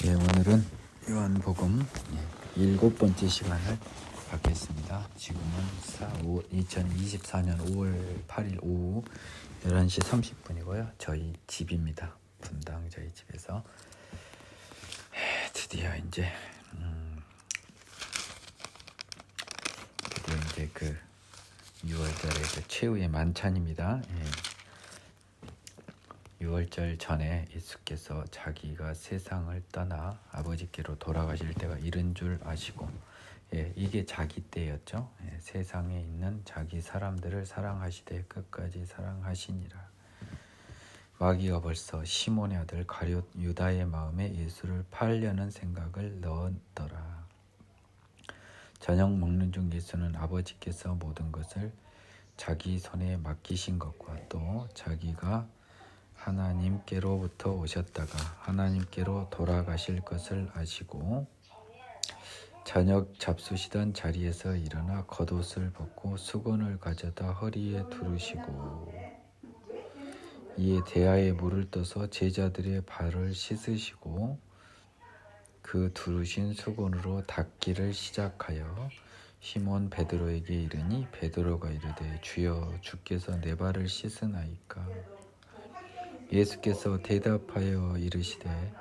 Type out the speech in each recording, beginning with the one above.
예, 오늘은 요한복음 7번째 시간을 갖겠습니다. 지금은 2024년 5월 8일 오후 11시 30분이고요. 저희 집입니다. 분당 저희 집에서 드디어 이제 그 6월달에 그 최후의 만찬입니다. 6월절 전에 예수께서 자기가 세상을 떠나 아버지께로 돌아가실 때가 이른 줄 아시고, 이게 자기 때였죠. 세상에 있는 자기 사람들을 사랑하시되 끝까지 사랑하시니라. 마귀가 벌써 시몬의 아들 가룟 유다의 마음에 예수를 팔려는 생각을 넣었더라. 저녁 먹는 중 예수는 아버지께서 모든 것을 자기 손에 맡기신 것과 또 자기가 하나님께로부터 오셨다가 하나님께로 돌아가실 것을 아시고 저녁 잡수시던 자리에서 일어나 겉옷을 벗고 수건을 가져다 허리에 두르시고 이에 대야에 물을 떠서 제자들의 발을 씻으시고 그 두르신 수건으로 닦기를 시작하여 시몬 베드로에게 이르니 베드로가 이르되 주여 주께서 내 발을 씻으나이까. 예수께서 대답하여 이르시되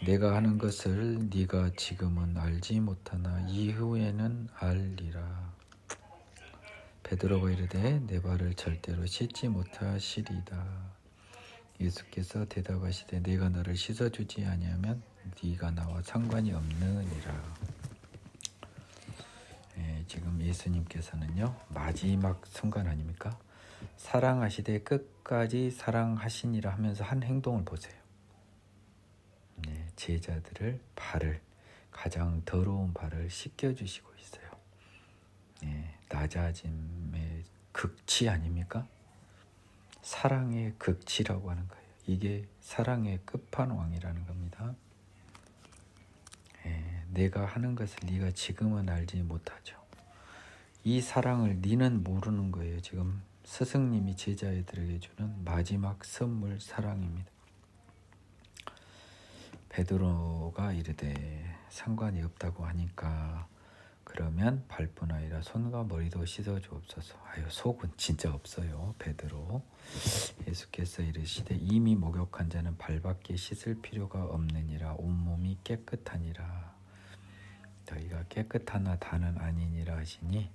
내가 하는 것을 네가 지금은 알지 못하나 이후에는 알리라. 베드로가 이르되 내 발을 절대로 씻지 못하시리다. 예수께서 대답하시되 내가 너를 씻어주지 아니하면 네가 나와 상관이 없느니라. 지금 예수님께서는요 마지막 순간 아닙니까? 사랑하시되 끝까지 사랑하시니라 하면서 한 행동을 보세요. 제자들을 발을 가장 더러운 발을 씻겨주시고 있어요. 낮아짐의 극치 아닙니까? 사랑의 극치라고 하는 거예요. 이게 사랑의 끝판왕이라는 겁니다. 내가 하는 것을 네가 지금은 알지 못하죠. 이 사랑을 네는 모르는 거예요. 지금 스승님이 제자들에게 주는 마지막 선물 사랑입니다. 베드로가 이르되 상관이 없다고 하니까 그러면 발뿐 아니라 손과 머리도 씻어주옵소서. 속은 진짜 없어요. 베드로. 예수께서 이르시되 이미 목욕한 자는 발밖에 씻을 필요가 없느니라. 온몸이 깨끗하니라. 너희가 깨끗하나 다는 아니니라 하시니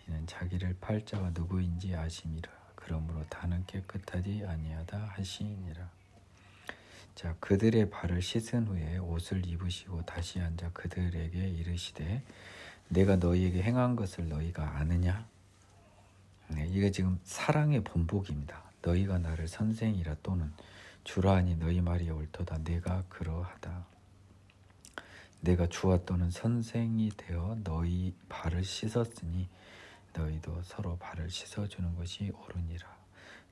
이는 자기를 팔 자가 누구인지 아심이라. 그러므로 다는 깨끗하지 아니하다 하시니라. 자, 그들의 발을 씻은 후에 옷을 입으시고 다시 앉아 그들에게 이르시되 내가 너희에게 행한 것을 너희가 아느냐? 이게 지금 사랑의 본보기입니다. 너희가 나를 선생이라 또는 주라 하니 너희 말이 옳도다. 내가 그러하다. 내가 주와 또는 선생이 되어 너희 발을 씻었으니 너희도 서로 발을 씻어주는 것이 옳으니라.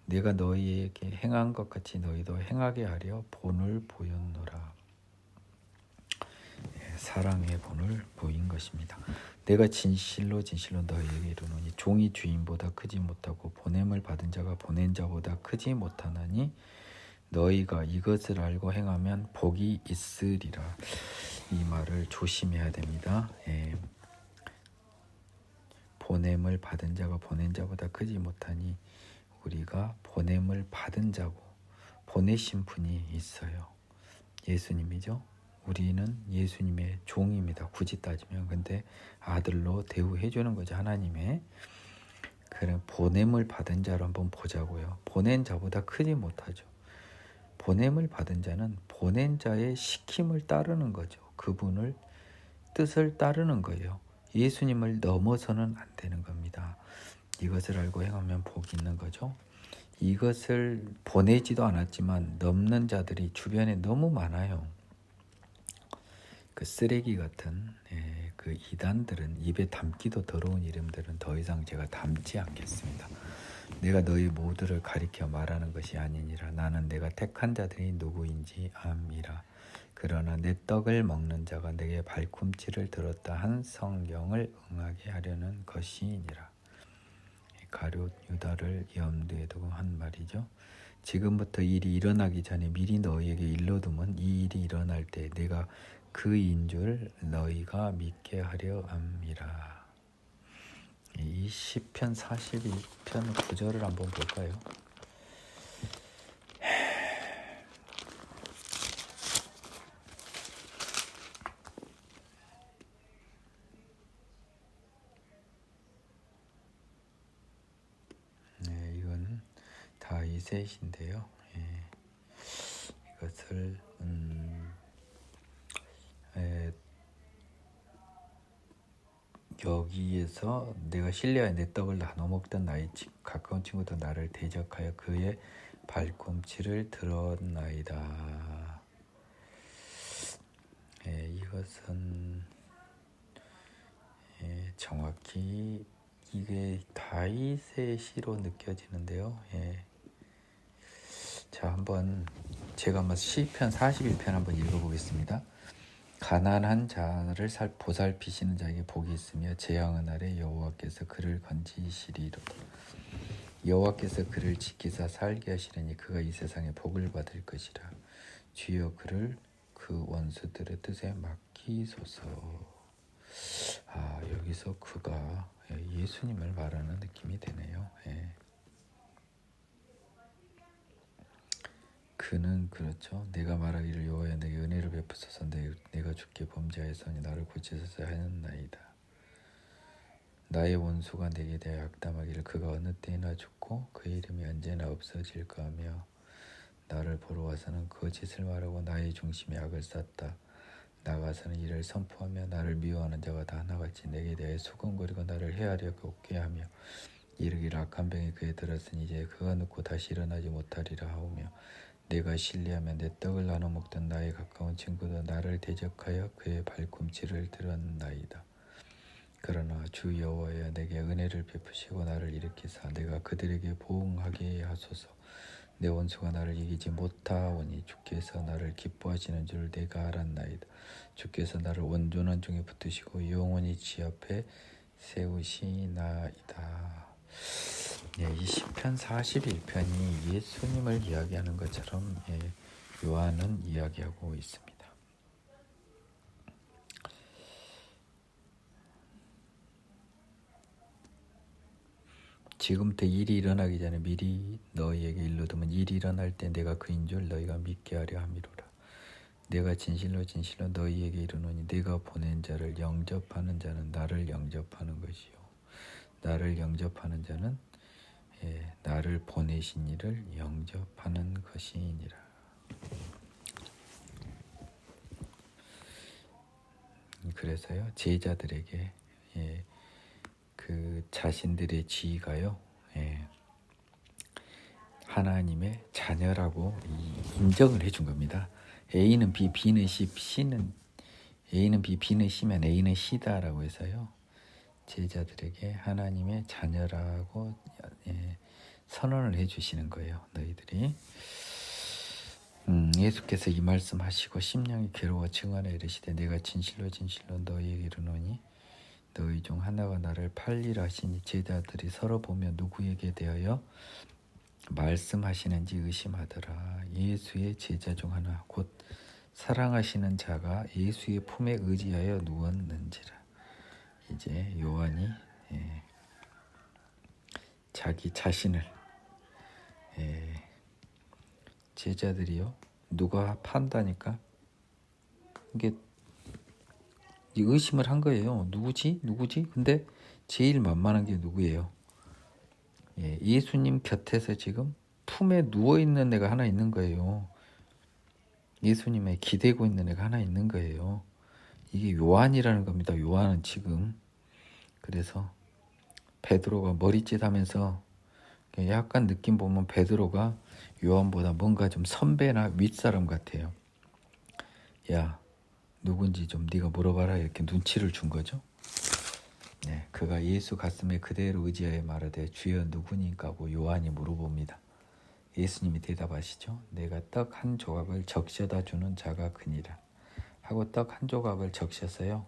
내가 너희에게 행한 것 같이 너희도 행하게 하려 본을 보였노라. 사랑의 본을 보인 것입니다. 내가 진실로 진실로 너희에게 이르노니 종이 주인보다 크지 못하고 보냄을 받은 자가 보낸 자보다 크지 못하나니 너희가 이것을 알고 행하면 복이 있으리라. 이 말을 조심해야 됩니다. 보냄을 받은 자가 보낸 자보다 크지 못하니 우리가 보냄을 받은 자고 보내신 분이 있어요. 예수님이죠. 우리는 예수님의 종입니다. 굳이 따지면. 근데 아들로 대우해 주는 거죠. 하나님의. 그런 보냄을 받은 자로 한번 보자고요. 보낸 자보다 크지 못하죠. 보냄을 받은 자는 보낸 자의 시킴을 따르는 거죠. 그분을 뜻을 따르는 거예요. 예수님을 넘어서는 안 되는 겁니다. 이것을 알고 행하면 복이 있는 거죠. 이것을 보내지도 않았지만 넘는 자들이 주변에 너무 많아요. 그 쓰레기 같은 그 이단들은 입에 담기도 더러운 이름들은 더 이상 제가 담지 않겠습니다. 내가 너희 모두를 가리켜 말하는 것이 아니니라. 나는 내가 택한 자들이 누구인지 암이라. 그러나 내 떡을 먹는 자가 내게 발꿈치를 들었다 한 성경을 응하게 하려는 것이니라. 가룟 유다를 염두에 두고 한 말이죠. 지금부터 일이 일어나기 전에 미리 너희에게 일러두면 이 일이 일어날 때 내가 그인 줄 너희가 믿게 하려 함이라. 이 시편 42편 9절을 한번 볼까요? 네, 이건 다윗셋인데요. 이것을 여기에서 내가 신뢰하여 내 떡을 나눠 먹던 나의 가까운 친구도 나를 대적하여 그의 발꿈치를 들었나이다. 이것은 정확히 이게 다윗의 시로 느껴지는데요. 자, 제가 한번 시편 41편 한번 읽어보겠습니다. 가난한 자를 보살피시는 자에게 복이 있으며 재앙의 날에 여호와께서 그를 건지시리로다. 여호와께서 그를 지키사 살게 하시려니 그가 이 세상에 복을 받을 것이라. 주여 그를 그 원수들의 뜻에 맡기소서. 여기서 그가 예수님을 말하는 느낌이 되네요. 그는 그렇죠. 내가 말하기를 여호와여 내게 은혜를 베푸소서. 내가 주께 범죄하였으니 나를 고치소서 하였나이다. 나의 원수가 내게 대하여 악담하기를 그가 어느 때나 죽고 그의 이름이 언제나 없어질까 하며 나를 보러 와서는 거짓을 말하고 나의 중심에 악을 쌓다. 나가서는 이를 선포하며 나를 미워하는 자가 다 하나같이 내게 대하여 수근거리고 나를 헤아려 걷게 하며 이르기를 악한 병이 그에 들었으니 이제 그가 눕고 다시 일어나지 못하리라 하오며 내가 신뢰하며 내 떡을 나눠 먹던 나의 가까운 친구도 나를 대적하여 그의 발꿈치를 들었나이다. 그러나 주 여호와여 내게 은혜를 베푸시고 나를 일으키사 내가 그들에게 보응하게 하소서. 내 원수가 나를 이기지 못하오니 주께서 나를 기뻐하시는 줄 내가 알았나이다. 주께서 나를 온전한 중에 붙드시고 영원히 지 앞에 세우시나이다. 이 시편 41편이 예수님을 이야기하는 것처럼 요한은 이야기하고 있습니다. 지금부터 일이 일어나기 전에 미리 너희에게 일러두면 일이 일어날 때 내가 그인 줄 너희가 믿게 하려 함이로라. 내가 진실로 진실로 너희에게 이르노니 내가 보낸 자를 영접하는 자는 나를 영접하는 것이요 나를 영접하는 자는 나를 보내신 이를 영접하는 것이니라. 그래서요 제자들에게 그 자신들의 지위가요 하나님의 자녀라고 인정을 해준 겁니다. A는 B, B는 C, C는 A는 B, B는 C면 A는 C다라고 해서요 제자들에게 하나님의 자녀라고 선언을 해주시는 거예요. 너희들이 예수께서 이 말씀하시고 심령이 괴로워 증언하여 이르시되 내가 진실로 진실로 너희에게 이르노니 너희 중 하나가 나를 팔리라 하시니 제자들이 서로 보며 누구에게 대하여 말씀하시는지 의심하더라. 예수의 제자 중 하나 곧 사랑하시는 자가 예수의 품에 의지하여 누웠는지라. 이제 요한이 자기 자신을 제자들이요 누가 판다니까 이게 의심을 한 거예요. 누구지? 근데 제일 만만한 게 누구예요? 예수님 곁에서 지금 품에 누워있는 애가 하나 있는 거예요. 예수님에 기대고 있는 애가 하나 있는 거예요. 이게 요한이라는 겁니다. 요한은 지금 그래서 베드로가 머리짓 하면서 약간 느낌 보면 베드로가 요한보다 뭔가 좀 선배나 윗사람 같아요. 야 누군지 좀 네가 물어봐라 이렇게 눈치를 준 거죠. 그가 예수 가슴에 그대로 의지하여 말하되 주여 누구니까 하고 요한이 물어봅니다. 예수님이 대답하시죠. 내가 떡 한 조각을 적셔다 주는 자가 그니라 하고 떡 한 조각을 적셔서요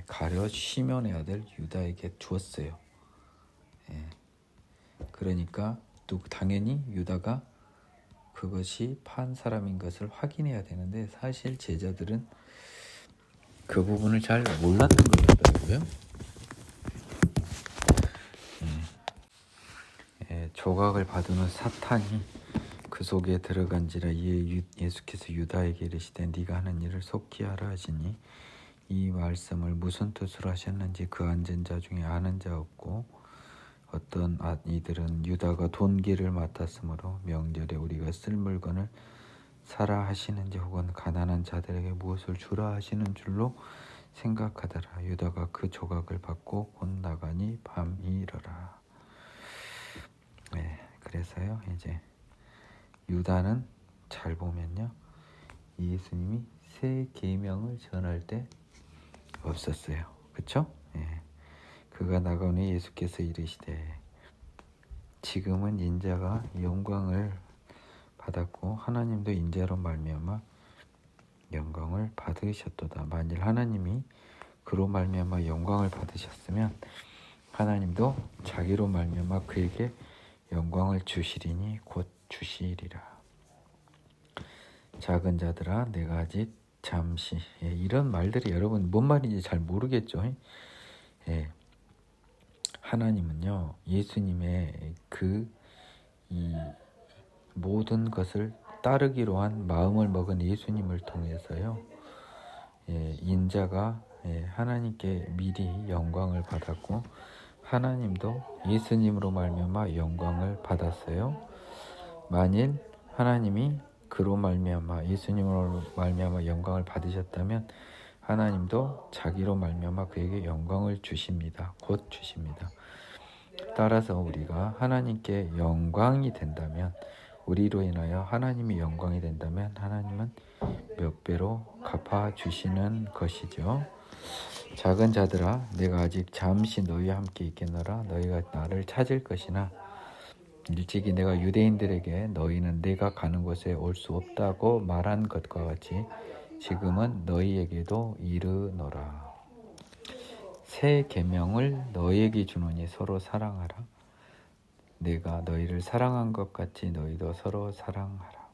가룟 시몬의 아들 유다에게 주었어요. 그러니까 또 당연히 유다가 그것이 판 사람인 것을 확인해야 되는데 사실 제자들은 그 부분을 잘 몰랐던 것 같더라고요. 조각을 받은 사탄이 그 속에 들어간지라 이에 예수께서 유다에게 이르시되 네가 하는 일을 속히 하라 하시니 이 말씀을 무슨 뜻으로 하셨는지 그 앉은 자 중에 아는 자 없고 어떤 이들은 유다가 돈기를 맡았으므로 명절에 우리가 쓸 물건을 사라 하시는지 혹은 가난한 자들에게 무엇을 주라 하시는 줄로 생각하더라. 유다가 그 조각을 받고 곧 나가니 밤이 이르라. 그래서요 이제 유다는 잘 보면요 예수님이 새 계명을 전할 때 없었어요. 그렇죠? 그가 나가오니 예수께서 이르시되 지금은 인자가 영광을 받았고 하나님도 인자로 말미암아 영광을 받으셨도다. 만일 하나님이 그로 말미암아 영광을 받으셨으면 하나님도 자기로 말미암아 그에게 영광을 주시리니 곧 주시리라. 작은 자들아 내가 아직 잠시 이런 말들이 여러분 뭔 말인지 잘 모르겠죠. 하나님은요 예수님의 이 모든 것을 따르기로 한 마음을 먹은 예수님을 통해서요 인자가 하나님께 미리 영광을 받았고 하나님도 예수님으로 말미암아 영광을 받았어요. 만일 하나님이 그로 말미암아 예수님으로 말미암아 영광을 받으셨다면 하나님도 자기로 말미암아 그에게 영광을 주십니다. 곧 주십니다. 따라서 우리가 하나님께 영광이 된다면 우리로 인하여 하나님이 영광이 된다면 하나님은 몇 배로 갚아주시는 것이죠. 작은 자들아 내가 아직 잠시 너희와 함께 있겠노라. 너희가 나를 찾을 것이나 일찍이 내가 유대인들에게 너희는 내가 가는 곳에 올 수 없다고 말한 것과 같이 지금은 너희에게도 이르노라. 새 계명을 너희에게 주노니 서로 사랑하라. 내가 너희를 사랑한 것 같이 너희도 서로 사랑하라.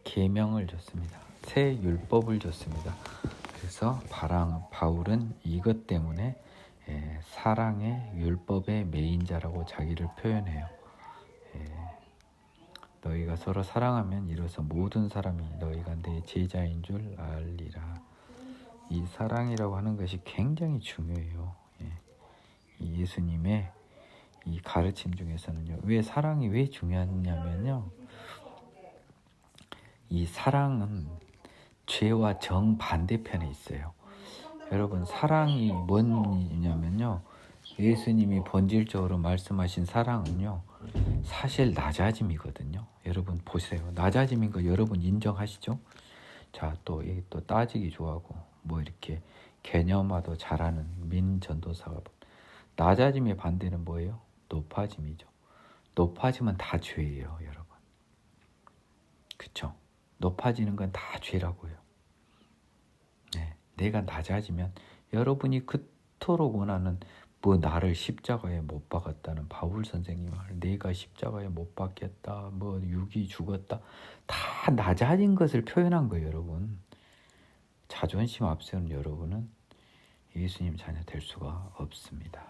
계명을 줬습니다. 새 율법을 줬습니다. 그래서 바울은 이것 때문에 사랑의 율법의 메인자라고 자기를 표현해요. 너희가 서로 사랑하면 이로써 모든 사람이 너희가 내 제자인 줄 알리라. 이 사랑이라고 하는 것이 굉장히 중요해요. 이 예수님의 이 가르침 중에서는요. 왜 사랑이 왜 중요하냐면요. 이 사랑은 죄와 정반대편에 있어요. 여러분 사랑이 뭐냐면요. 예수님이 본질적으로 말씀하신 사랑은요. 사실 낮아짐이거든요. 여러분 보세요. 낮아짐인 거 여러분 인정하시죠? 자, 또 따지기 좋아하고 뭐 이렇게 개념화도 잘하는 민전도사가 낮아짐의 반대는 뭐예요? 높아짐이죠. 높아지면 다 죄예요, 여러분. 그렇죠? 높아지는 건 다 죄라고요. 내가 낮아지면 여러분이 그토록 원하는 뭐 나를 십자가에 못 박았다는 바울 선생님 말, 내가 십자가에 못 박겠다, 뭐 육이 죽었다, 다 낮아진 것을 표현한 거예요, 여러분. 자존심 앞세우는 여러분은 예수님 자녀 될 수가 없습니다.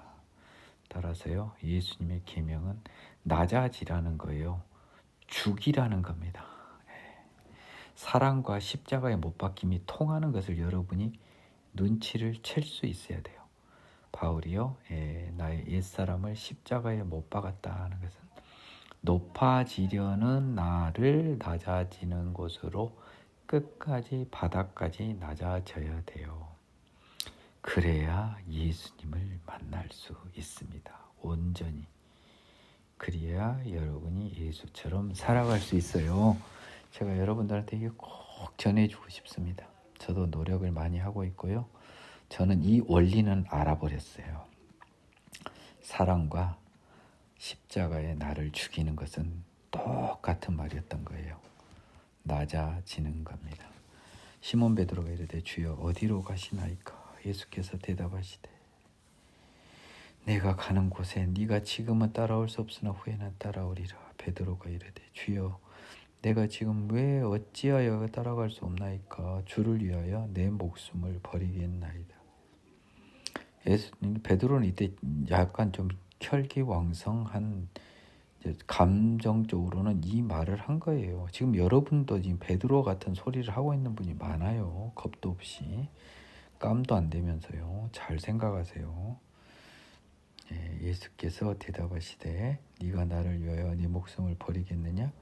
따라서요, 예수님의 계명은 낮아지라는 거예요. 죽이라는 겁니다. 사랑과 십자가에 못 박힘이 통하는 것을 여러분이 눈치를 챌 수 있어야 돼요. 바울이요, 나의 옛사람을 십자가에 못 박았다 하는 것은 높아지려는 나를 낮아지는 곳으로 끝까지 바닥까지 낮아져야 돼요. 그래야 예수님을 만날 수 있습니다. 온전히. 그래야 여러분이 예수처럼 살아갈 수 있어요. 제가 여러분들한테 이게 꼭 전해주고 싶습니다. 저도 노력을 많이 하고 있고요. 저는 이 원리는 알아버렸어요. 사랑과 십자가에 나를 죽이는 것은 똑같은 말이었던 거예요. 낮아지는 겁니다. 시몬 베드로가 이르되 주여 어디로 가시나이까? 예수께서 대답하시되 내가 가는 곳에 네가 지금은 따라올 수 없으나 후에는 따라오리라. 베드로가 이르되 주여 내가 지금 왜 어찌하여 따라갈 수 없나이까. 주를 위하여 내 목숨을 버리겠나이다. 베드로는 이때 약간 좀 혈기왕성한, 감정적으로는 이 말을 한 거예요. 지금 여러분도 지금 베드로 같은 소리를 하고 있는 분이 많아요. 겁도 없이, 깜도 안 되면서요. 잘 생각하세요. 예수께서 대답하시되 네가 나를 위하여 네 목숨을 버리겠느냐?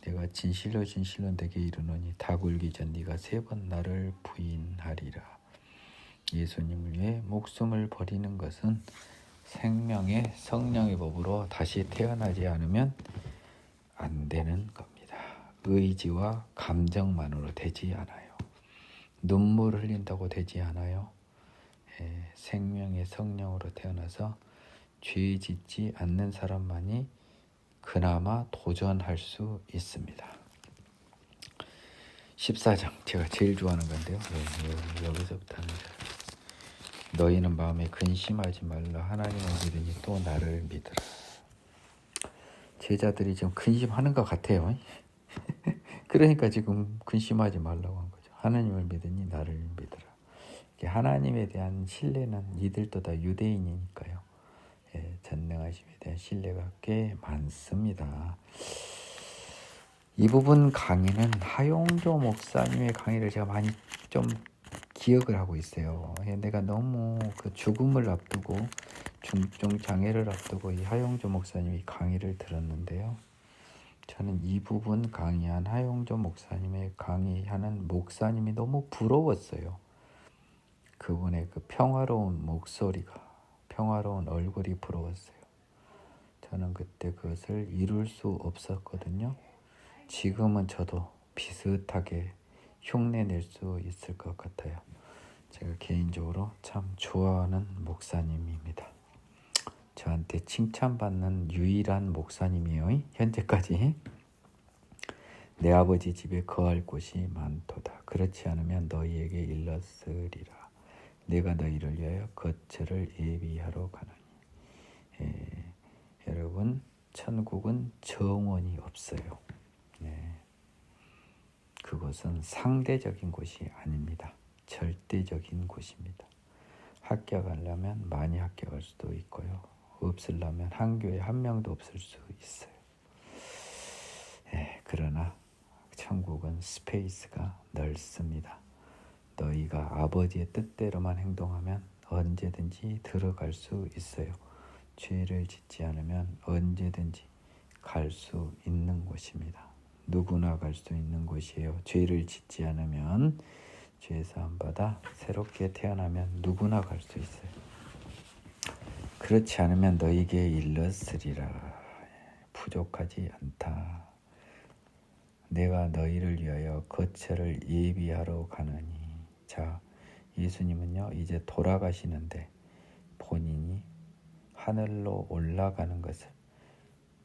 내가 진실로 진실로 내게 이르노니 닭 울기 전 네가 3번 나를 부인하리라. 예수님을 위해 목숨을 버리는 것은 생명의 성령의 법으로 다시 태어나지 않으면 안 되는 겁니다. 의지와 감정만으로 되지 않아요. 눈물 흘린다고 되지 않아요. 생명의 성령으로 태어나서 죄 짓지 않는 사람만이 그나마 도전할 수 있습니다. 14장 제가 제일 좋아하는 건데요. 여기서부터는 너희는 마음에 근심하지 말라. 하나님을 믿으니 또 나를 믿으라. 제자들이 좀 근심하는 것 같아요. 그러니까 지금 근심하지 말라고 한 거죠. 하나님을 믿으니 나를 믿으라. 하나님에 대한 신뢰는 이들도 다 유대인이니까요. 전능하심에 대한 신뢰가 꽤 많습니다. 이 부분 강의는 하용조 목사님의 강의를 제가 많이 좀 기억을 하고 있어요. 내가 너무 그 죽음을 앞두고 중증 장애를 앞두고 이 하용조 목사님이 강의를 들었는데요. 저는 이 부분 강의한 하용조 목사님의 강의하는 목사님이 너무 부러웠어요. 그분의 그 평화로운 목소리가, 평화로운 얼굴이 부러웠어요. 저는 그때 그것을 이룰 수 없었거든요. 지금은 저도 비슷하게 흉내낼 수 있을 것 같아요. 제가 개인적으로 참 좋아하는 목사님입니다. 저한테 칭찬받는 유일한 목사님이에요. 현재까지. 내 아버지 집에 거할 곳이 많도다. 그렇지 않으면 너희에게 일렀으리라. 내가 너희를 위하여 거처를 예비하러 가노니. 여러분, 천국은 정원이 없어요. 그것은 상대적인 곳이 아닙니다. 절대적인 곳입니다. 합격하려면 많이 합격할 수도 있고요. 없으려면 한 교회 한 명도 없을 수 있어요. 그러나 천국은 스페이스가 넓습니다. 너희가 아버지의 뜻대로만 행동하면 언제든지 들어갈 수 있어요. 죄를 짓지 않으면 언제든지 갈 수 있는 곳입니다. 누구나 갈 수 있는 곳이에요. 죄를 짓지 않으면, 죄 사함 받아 새롭게 태어나면 누구나 갈 수 있어요. 그렇지 않으면 너희에게 일렀으리라. 부족하지 않다. 내가 너희를 위하여 거처를 예비하러 가느니. 자, 예수님은요 이제 돌아가시는데 본인이 하늘로 올라가는 것을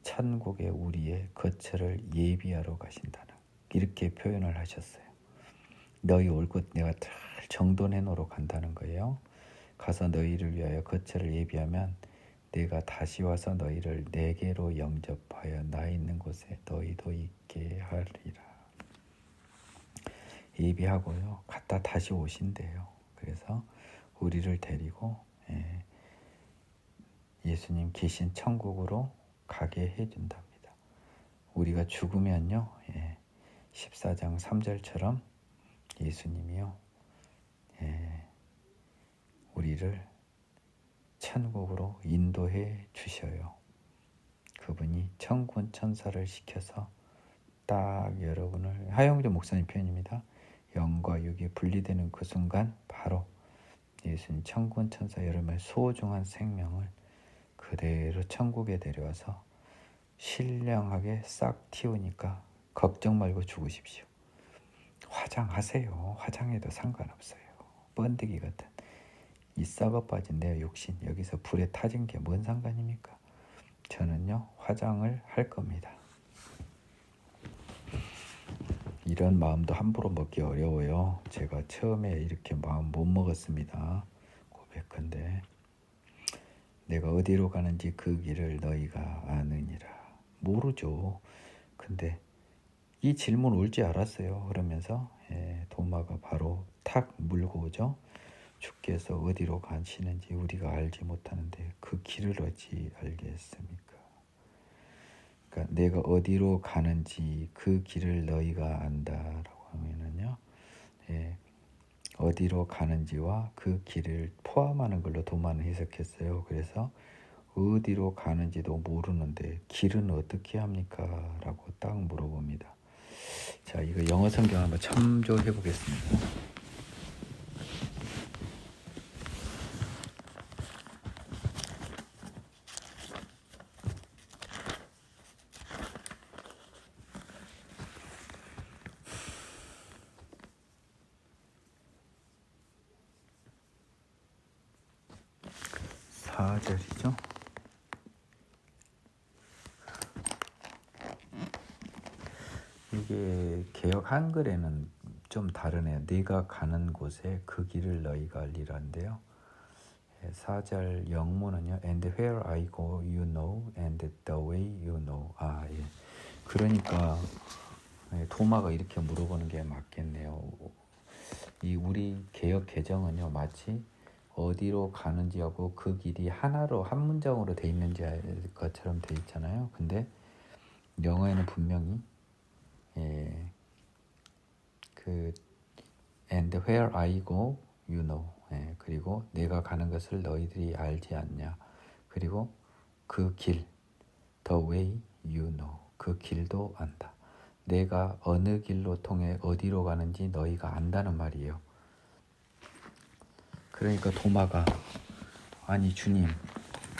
천국의 우리의 거처를 예비하러 가신다는, 이렇게 표현을 하셨어요. 너희 올 곳 내가 잘 정돈해 놓으러 간다는 거예요. 가서 너희를 위하여 거처를 예비하면 내가 다시 와서 너희를 내게로 영접하여 나 있는 곳에 너희도 있게 하리라. 예비하고요 갔다 다시 오신대요. 그래서 우리를 데리고 예수님 계신 천국으로 가게 해준답니다. 우리가 죽으면요 14장 3절처럼 예수님이요 우리를 천국으로 인도해 주셔요. 그분이 천군 천사를 시켜서 딱 여러분을, 하영조 목사님 표현입니다. 영과 육이 분리되는 그 순간 바로 예수님 천군 천사 여러분의 소중한 생명을 그대로 천국에 데려와서 신령하게 싹 틔우니까 걱정 말고 죽으십시오. 화장하세요. 화장해도 상관없어요. 번데기 같은 이 썩어 빠진 내 욕심 여기서 불에 타진 게 뭔 상관입니까? 저는요 화장을 할 겁니다. 이런 마음도 함부로 먹기 어려워요. 제가 처음에 이렇게 마음 못 먹었습니다. 고백한데 내가 어디로 가는지 그 길을 너희가 아느니라. 모르죠. 근데 이 질문 올 줄 알았어요. 그러면서 도마가 바로 탁 물고 오죠. 주께서 어디로 가시는지 우리가 알지 못하는데 그 길을 어찌 알겠습니까? 그러니까 내가 어디로 가는지 그 길을 너희가 안다라고 하면은요. 어디로 가는지와 그 길을 포함하는 걸로 도마는 해석했어요. 그래서 어디로 가는지도 모르는데 길은 어떻게 합니까? 라고 딱 물어봅니다. 자, 이거 영어 성경 한번 참조해 보겠습니다. 사절이죠. 이게 개역 한글에는 좀 다르네요. 네가 가는 곳에 그 길을 너희가 알리라인데요. 4절 영문은요. And where I go you know and the way you know. 예. 그러니까 도마가 이렇게 물어보는 게 맞겠네요. 이 우리 개역 개정은요. 마치 어디로 가는지하고 그 길이 하나로 한 문장으로 돼 있는지 것처럼 돼 있잖아요. 근데 영어에는 분명히 그 and where I go you know. 그리고 내가 가는 것을 너희들이 알지 않냐. 그리고 그 길 the way you know. 그 길도 안다. 내가 어느 길로 통해 어디로 가는지 너희가 안다는 말이에요. 그러니까 도마가 아니 주님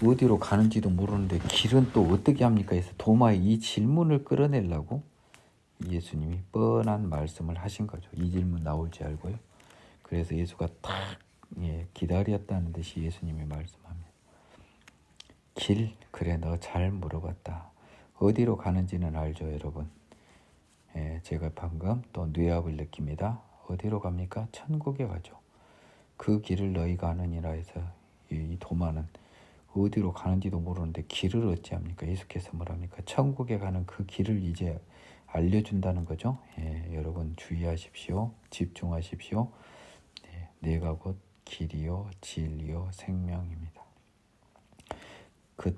어디로 가는지도 모르는데 길은 또 어떻게 합니까? 해서 도마의 이 질문을 끌어내려고 예수님이 뻔한 말씀을 하신 거죠. 이 질문 나올지 알고요. 그래서 예수가 딱 기다렸다는 듯이 예수님이 말씀합니다. 길, 그래 너 잘 물어봤다. 어디로 가는지는 알죠 여러분. 제가 방금 또 뇌압을 느낍니다. 어디로 갑니까? 천국에 가죠. 그 길을 너희가 아느니라 해서 이 도마는 어디로 가는지도 모르는데 길을 어찌합니까? 예수께서 뭐랍니까? 천국에 가는 그 길을 이제 알려준다는 거죠. 여러분 주의하십시오. 집중하십시오. 내가 곧 길이요 진리요 생명입니다.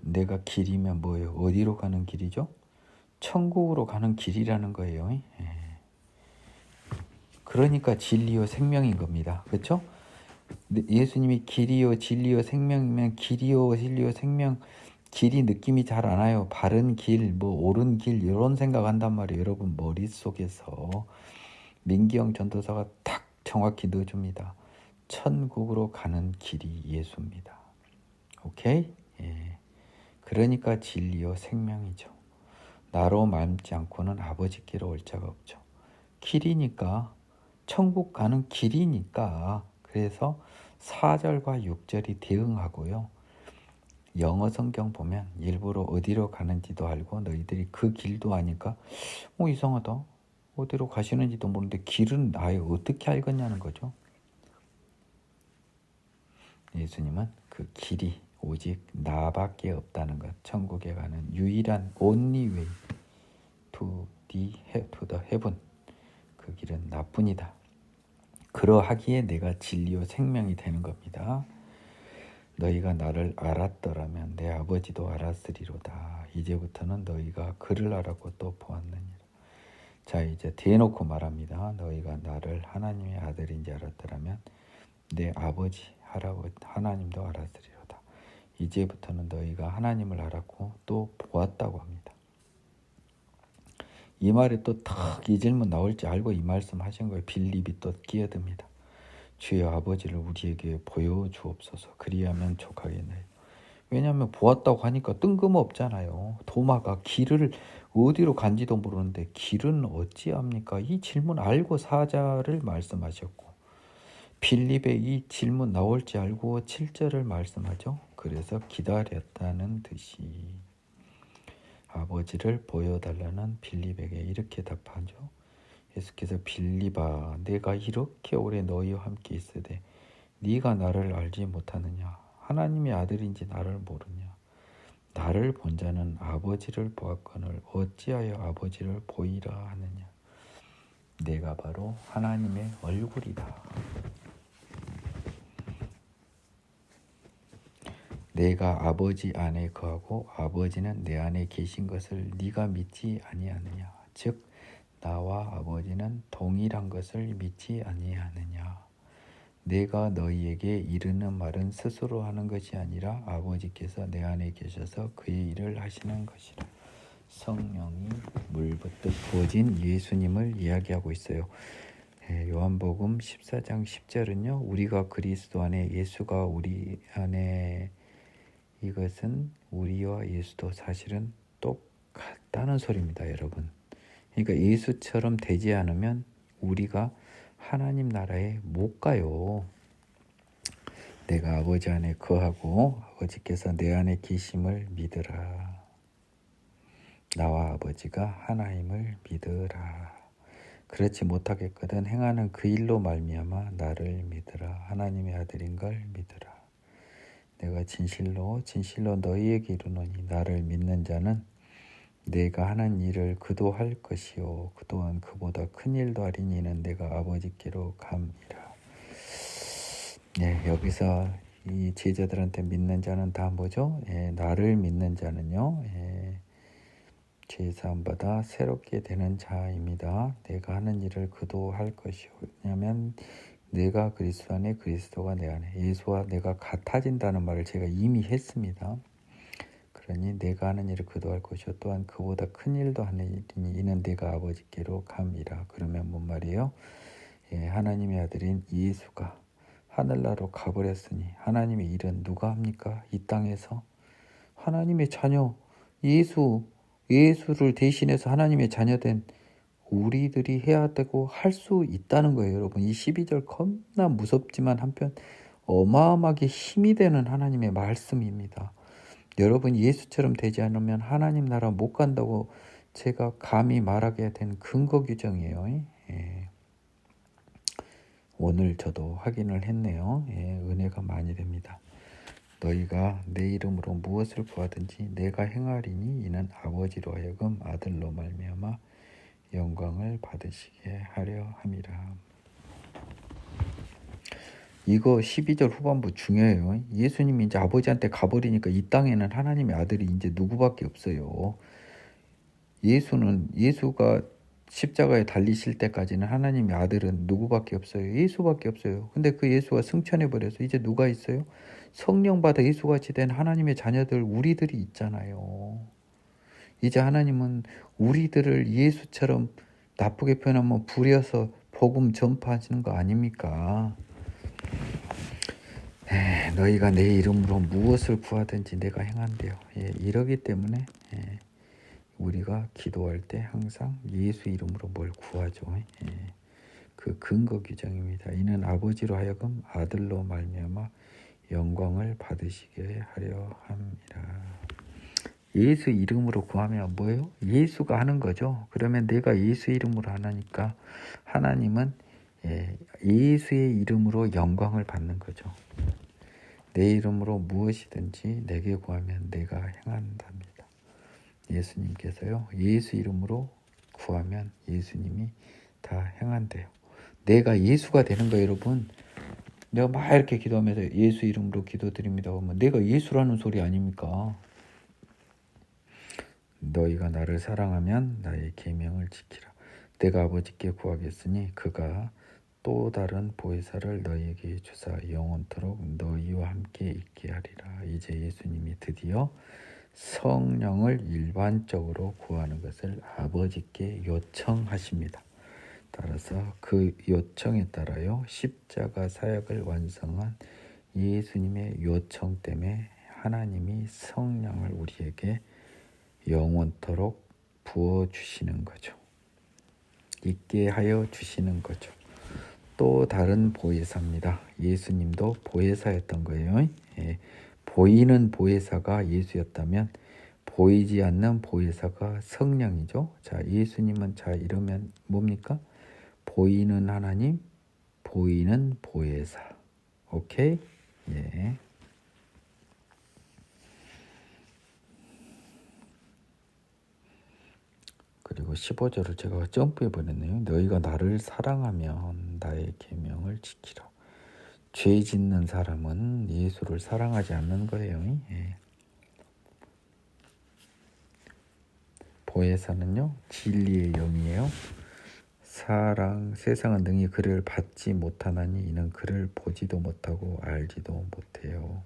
내가 길이면 뭐예요? 어디로 가는 길이죠? 천국으로 가는 길이라는 거예요. 그러니까 진리요 생명인 겁니다. 그렇죠? 예수님이 길이요 진리요 생명이면 길이요 진리요 생명 길이 느낌이 잘 안 와요. 바른 길, 뭐 옳은 길 이런 생각한단 말이에요. 여러분 머릿속에서 민기영 전도사가 딱 정확히 넣어줍니다. 천국으로 가는 길이 예수입니다. 오케이? 그러니까 진리요 생명이죠. 나로 말지 않고는 아버지께로 올 자가 없죠. 길이니까 천국 가는 길이니까 그래서 4절과 6절이 대응하고요. 영어 성경 보면 일부러 어디로 가는지도 알고 너희들이 그 길도 아니까 이상하다. 어디로 가시는지도 모르는데 길은 아예 어떻게 알겠냐는 거죠. 예수님은 그 길이 오직 나밖에 없다는 것. 천국에 가는 유일한 only way to the heaven. 그 길은 나뿐이다. 그러하기에 내가 진리요 생명이 되는 겁니다. 너희가 나를 알았더라면 내 아버지도 알았으리로다. 이제부터는 너희가 그를 알았고 또 보았느니라. 자 이제 대놓고 말합니다. 너희가 나를 하나님의 아들인지 알았더라면 내 아버지 하나님도 알았으리로다. 이제부터는 너희가 하나님을 알았고 또 보았다고 합니다. 이 말에 또 탁 이 질문 나올지 알고 이 말씀 하신 거예요. 빌립이 또 끼어듭니다. 주여 아버지를 우리에게 보여주옵소서. 그리하면 족하겠나요. 왜냐하면 보았다고 하니까 뜬금없잖아요. 도마가 길을 어디로 간지도 모르는데 길은 어찌합니까? 이 질문 알고 사자를 말씀하셨고 빌립의 이 질문 나올지 알고 7절을 말씀하죠. 그래서 기다렸다는 듯이 아버지를 보여달라는 빌립에게 이렇게 답하죠. 예수께서 빌립아 내가 이렇게 오래 너희와 함께 있으되 네가 나를 알지 못하느냐. 하나님의 아들인지 나를 모르냐? 나를 본 자는 아버지를 보았거늘 어찌하여 아버지를 보이라 하느냐? 내가 바로 하나님의 얼굴이다. 내가 아버지 안에 거하고 아버지는 내 안에 계신 것을 네가 믿지 아니하느냐? 즉 나와 아버지는 동일한 것을 믿지 아니하느냐? 내가 너희에게 이르는 말은 스스로 하는 것이 아니라 아버지께서 내 안에 계셔서 그의 일을 하시는 것이라. 성령이 물붓듯 부어진 예수님을 이야기하고 있어요. 요한복음 14장 10절은요. 우리가 그리스도 안에 예수가 우리 안에, 이것은 우리와 예수도 사실은 똑같다는 소리입니다, 여러분. 그러니까 예수처럼 되지 않으면 우리가 하나님 나라에 못 가요. 내가 아버지 안에 거하고 아버지께서 내 안에 계심을 믿으라. 나와 아버지가 하나임을 믿으라. 그렇지 못하겠거든 행하는 그 일로 말미암아 나를 믿으라. 하나님의 아들인 걸 믿으라. 내가 진실로 너희에게 이르노니 나를 믿는 자는 내가 하는 일을 그도 할 것이요 그동안 그보다 큰 일도 하리니 이는 내가 아버지께로 감이라. 여기서 이 제자들한테 믿는 자는 다 뭐죠? 나를 믿는 자는요, 죄사함 받아 새롭게 되는 자입니다. 내가 하는 일을 그도 할 것이요. 왜냐하면 내가 그리스도 안에 그리스도가 내 안에, 예수와 내가 같아진다는 말을 제가 이미 했습니다. 그러니 내가 하는 일을 그도 할 것이요 또한 그보다 큰 일도 하느니 이는 내가 아버지께로 감이라. 그러면 뭔 말이에요? 하나님의 아들인 예수가 하늘나라로 가버렸으니 하나님의 일은 누가 합니까? 이 땅에서 하나님의 자녀 예수를 대신해서 하나님의 자녀된 우리들이 해야 되고 할 수 있다는 거예요. 여러분, 이 12절 겁나 무섭지만 한편 어마어마하게 힘이 되는 하나님의 말씀입니다. 여러분, 예수처럼 되지 않으면 하나님 나라 못 간다고 제가 감히 말하게 된 근거 규정이에요. 오늘 저도 확인을 했네요. 은혜가 많이 됩니다. 너희가 내 이름으로 무엇을 구하든지 내가 행하리니 이는 아버지로 하여금 아들로 말미암아 영광을 받으시게 하려 함이라. 이거 12절 후반부 중요해요. 예수님이 이제 아버지한테 가버리니까 이 땅에는 하나님의 아들이 이제 누구밖에 없어요. 예수가 십자가에 달리실 때까지는 하나님의 아들은 누구밖에 없어요. 예수밖에 없어요. 근데 그 예수가 승천해버려서 이제 누가 있어요? 성령 받아 예수같이 된 하나님의 자녀들 우리들이 있잖아요. 이제 하나님은 우리들을 예수처럼 나쁘게 표현하면 부려서 복음 전파하시는 거 아닙니까? 너희가 내 이름으로 무엇을 구하든지 내가 행한대요. 이러기 때문에 우리가 기도할 때 항상 예수 이름으로 뭘 구하죠. 그 근거 규정입니다. 이는 아버지로 하여금 아들로 말미암아 영광을 받으시게 하려 함이라. 예수 이름으로 구하면 뭐예요? 예수가 하는 거죠. 그러면 내가 예수 이름으로 하니까 하나님은 예수의 이름으로 영광을 받는 거죠. 내 이름으로 무엇이든지 내게 구하면 내가 행한답니다. 예수님께서요, 예수 이름으로 구하면 예수님이 다 행한대요. 내가 예수가 되는 거예요, 여러분. 내가 막 이렇게 기도하면서 예수 이름으로 기도드립니다 하면 내가 예수라는 소리 아닙니까? 너희가 나를 사랑하면 나의 계명을 지키라. 내가 아버지께 구하겠으니 그가 또 다른 보혜사를 너희에게 주사 영원토록 너희와 함께 있게 하리라. 이제 예수님이 드디어 성령을 일반적으로 구하는 것을 아버지께 요청하십니다. 따라서 그 요청에 따라요, 십자가 사역을 완성한 예수님의 요청 때문에 하나님이 성령을 우리에게 영원토록 부어주시는 거죠. 있게 하여 주시는 거죠. 또 다른 보혜사입니다. 예수님도 보혜사였던 거예요. 보이는 보혜사가 예수였다면 보이지 않는 보혜사가 성령이죠. 자, 예수님은 이러면 뭡니까? 보이는 하나님, 보이는 보혜사. 오케이? 그리고 15절을 제가 점프해 버렸네요. 너희가 나를 사랑하면 나의 계명을 지키라. 죄 짓는 사람은 예수를 사랑하지 않는 거예요. 예. 보혜사는요 진리의 영이에요. 세상은 능히 그를 받지 못하나니 이는 그를 보지도 못하고 알지도 못해요.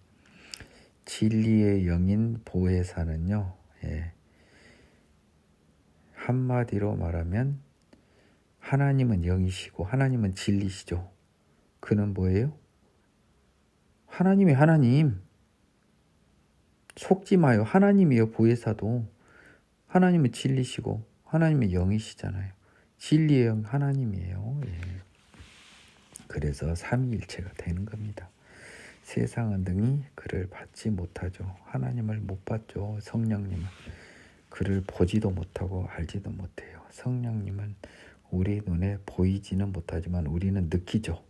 진리의 영인 보혜사는요, 예, 한마디로 말하면 하나님은 영이시고 하나님은 진리시죠. 그는 뭐예요? 하나님이 하나님. 속지 마요. 하나님이요. 보혜사도 하나님은 진리시고 하나님은 영이시잖아요. 진리의 영 하나님이에요. 예. 그래서 삼위일체가 되는 겁니다. 세상은 능히 그를 받지 못하죠. 하나님을 못 봤죠. 성령님은 그를 보지도 못하고 알지도 못해요. 성령님은 우리 눈에 보이지는 못하지만 우리는 느끼죠.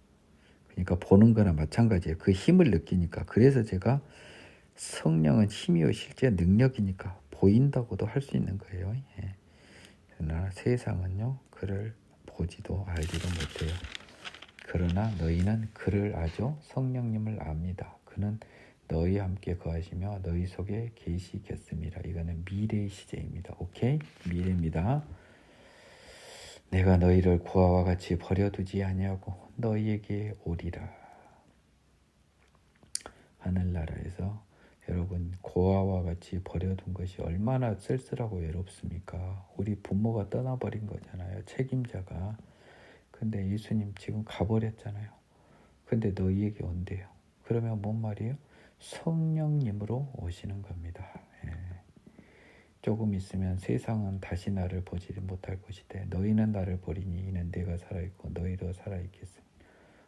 그러니까 보는 거나 마찬가지예요. 그 힘을 느끼니까. 그래서 제가 성령은 힘이요 실제 능력이니까 보인다고도 할 수 있는 거예요. 예. 그러나 세상은요 그를 보지도 알지도 못해요. 그러나 너희는 그를 아죠. 성령님을 압니다. 그는 너희와 함께 거하시며 너희 속에 계시겠습니다. 이거는 미래의 시제입니다. 오케이? 미래입니다. 내가 너희를 고아와 같이 버려두지 아니하고 너희에게 오리라. 하늘나라에서 여러분 고아와 같이 버려둔 것이 얼마나 쓸쓸하고 외롭습니까? 우리 부모가 떠나버린 거잖아요. 책임자가. 근데 예수님 지금 가버렸잖아요. 근데 너희에게 온대요. 그러면 뭔 말이에요? 성령님으로 오시는 겁니다. 예. 조금 있으면 세상은 다시 나를 보지 못할 것이되 너희는 나를 보리니 이는 내가 살아있고 너희도 살아있겠습니다.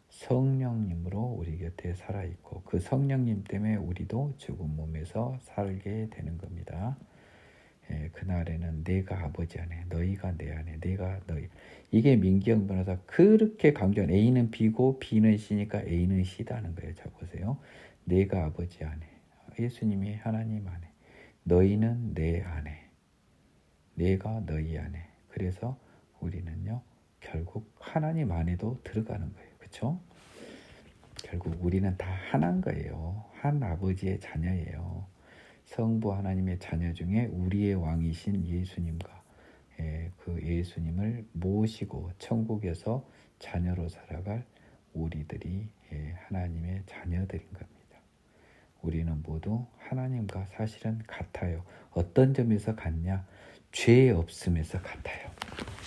성령님으로 우리 곁에 살아있고 그 성령님 때문에 우리도 죽은 몸에서 살게 되는 겁니다. 예, 그날에는 내가 아버지 안에 너희가 내 안에 내가 너희. 이게 민기영 변호사 그렇게 강조한 A는 B고 B는 C니까 A는 C다는 거예요. 자 보세요. 내가 아버지 안에 예수님이 하나님 안에 너희는 내 안에 내가 너희 안에. 그래서 우리는요 결국 하나님 안에도 들어가는 거예요. 그렇죠? 결국 우리는 다 하나인 거예요. 한 아버지의 자녀예요. 성부 하나님의 자녀 중에 우리의 왕이신 예수님과 그 예수님을 모시고 천국에서 자녀로 살아갈 우리들이 하나님의 자녀들인 겁니다. 우리는 모두 하나님과 사실은 같아요. 어떤 점에서 같냐? 죄 없음에서 같아요.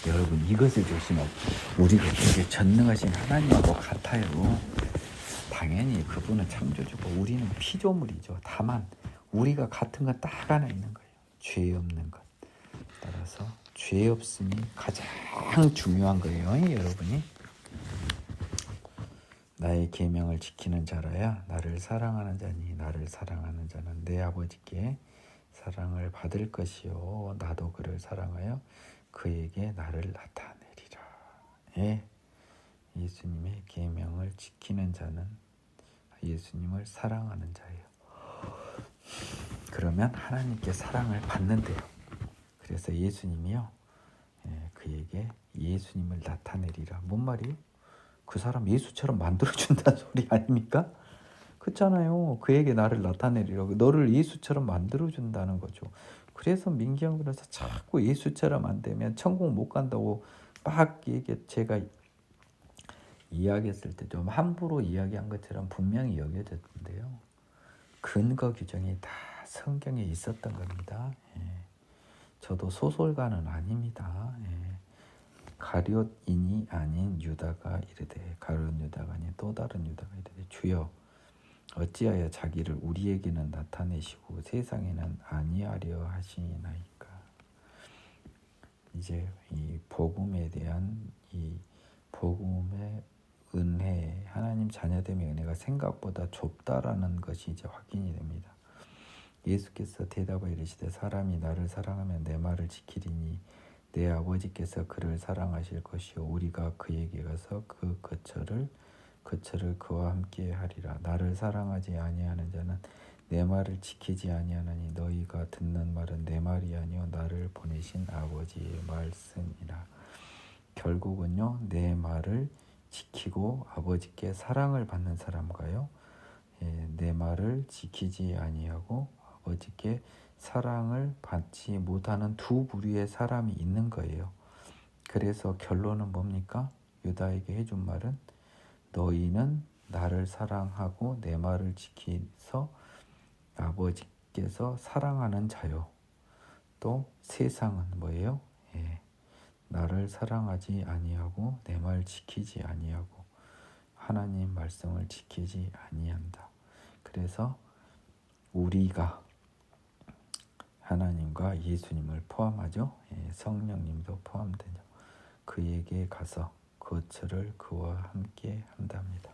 여러분 이것을 조심하고 우리가 되게 전능하신 하나님하고 같아요. 당연히 그분은 창조주고 우리는 피조물이죠. 다만 우리가 같은 건 딱 하나 있는 거예요. 죄 없는 것. 따라서 죄 없음이 가장 중요한 거예요. 여러분이 나의 계명을 지키는 자라야 나를 사랑하는 자니 나를 사랑하는 자는 내 아버지께 사랑을 받을 것이요 나도 그를 사랑하여 그에게 나를 나타내리라. 예. 예수님의 계명을 지키는 자는 예수님을 사랑하는 자예요. 그러면 하나님께 사랑을 받는데요. 그래서 예수님이요 그에게 예수님을 나타내리라. 뭔 말이에요? 그 사람 예수처럼 만들어준다는 소리 아닙니까? 그렇잖아요. 그에게 나를 나타내리라. 너를 예수처럼 만들어준다는 거죠. 그래서 민기영 변호사 자꾸 예수처럼 안 되면 천국 못 간다고 막 제가 이야기했을 때 좀 함부로 이야기한 것처럼 분명히 여겨졌는데요. 근거 규정이 다 성경에 있었던 겁니다. 예. 저도 소설가는 아닙니다. 예. 가룟인이 아닌 유다가 이르되 가룟 유다가 아닌 또 다른 유다가 이르되 주여 어찌하여 자기를 우리에게는 나타내시고 세상에는 아니하려 하시나이까. 이제 이 복음에 대한 이 복음의 은혜, 하나님 자녀됨의 은혜가 생각보다 좁다라는 것이 이제 확인이 됩니다. 예수께서 대답하여 이르시되 사람이 나를 사랑하면 내 말을 지키리니 내 아버지께서 그를 사랑하실 것이요 우리가 그에게 가서 그 거처를 그와 함께 하리라. 나를 사랑하지 아니하는 자는 내 말을 지키지 아니하나니 너희가 듣는 말은 내 말이 아니요 나를 보내신 아버지의 말씀이라. 결국은요, 내 말을 지키고 아버지께 사랑을 받는 사람과요, 내 말을 지키지 아니하고 아버지께 사랑을 받지 못하는 두 부류의 사람이 있는 거예요. 그래서 결론은 뭡니까? 유다에게 해준 말은 너희는 나를 사랑하고 내 말을 지키서 아버지께서 사랑하는 자요. 또 세상은 뭐예요? 나를 사랑하지 아니하고 내 말 지키지 아니하고 하나님 말씀을 지키지 아니한다. 그래서 우리가 하나님과 예수님을 포함하죠. 성령님도 포함되죠. 그에게 가서 거처를 그와 함께 한답니다.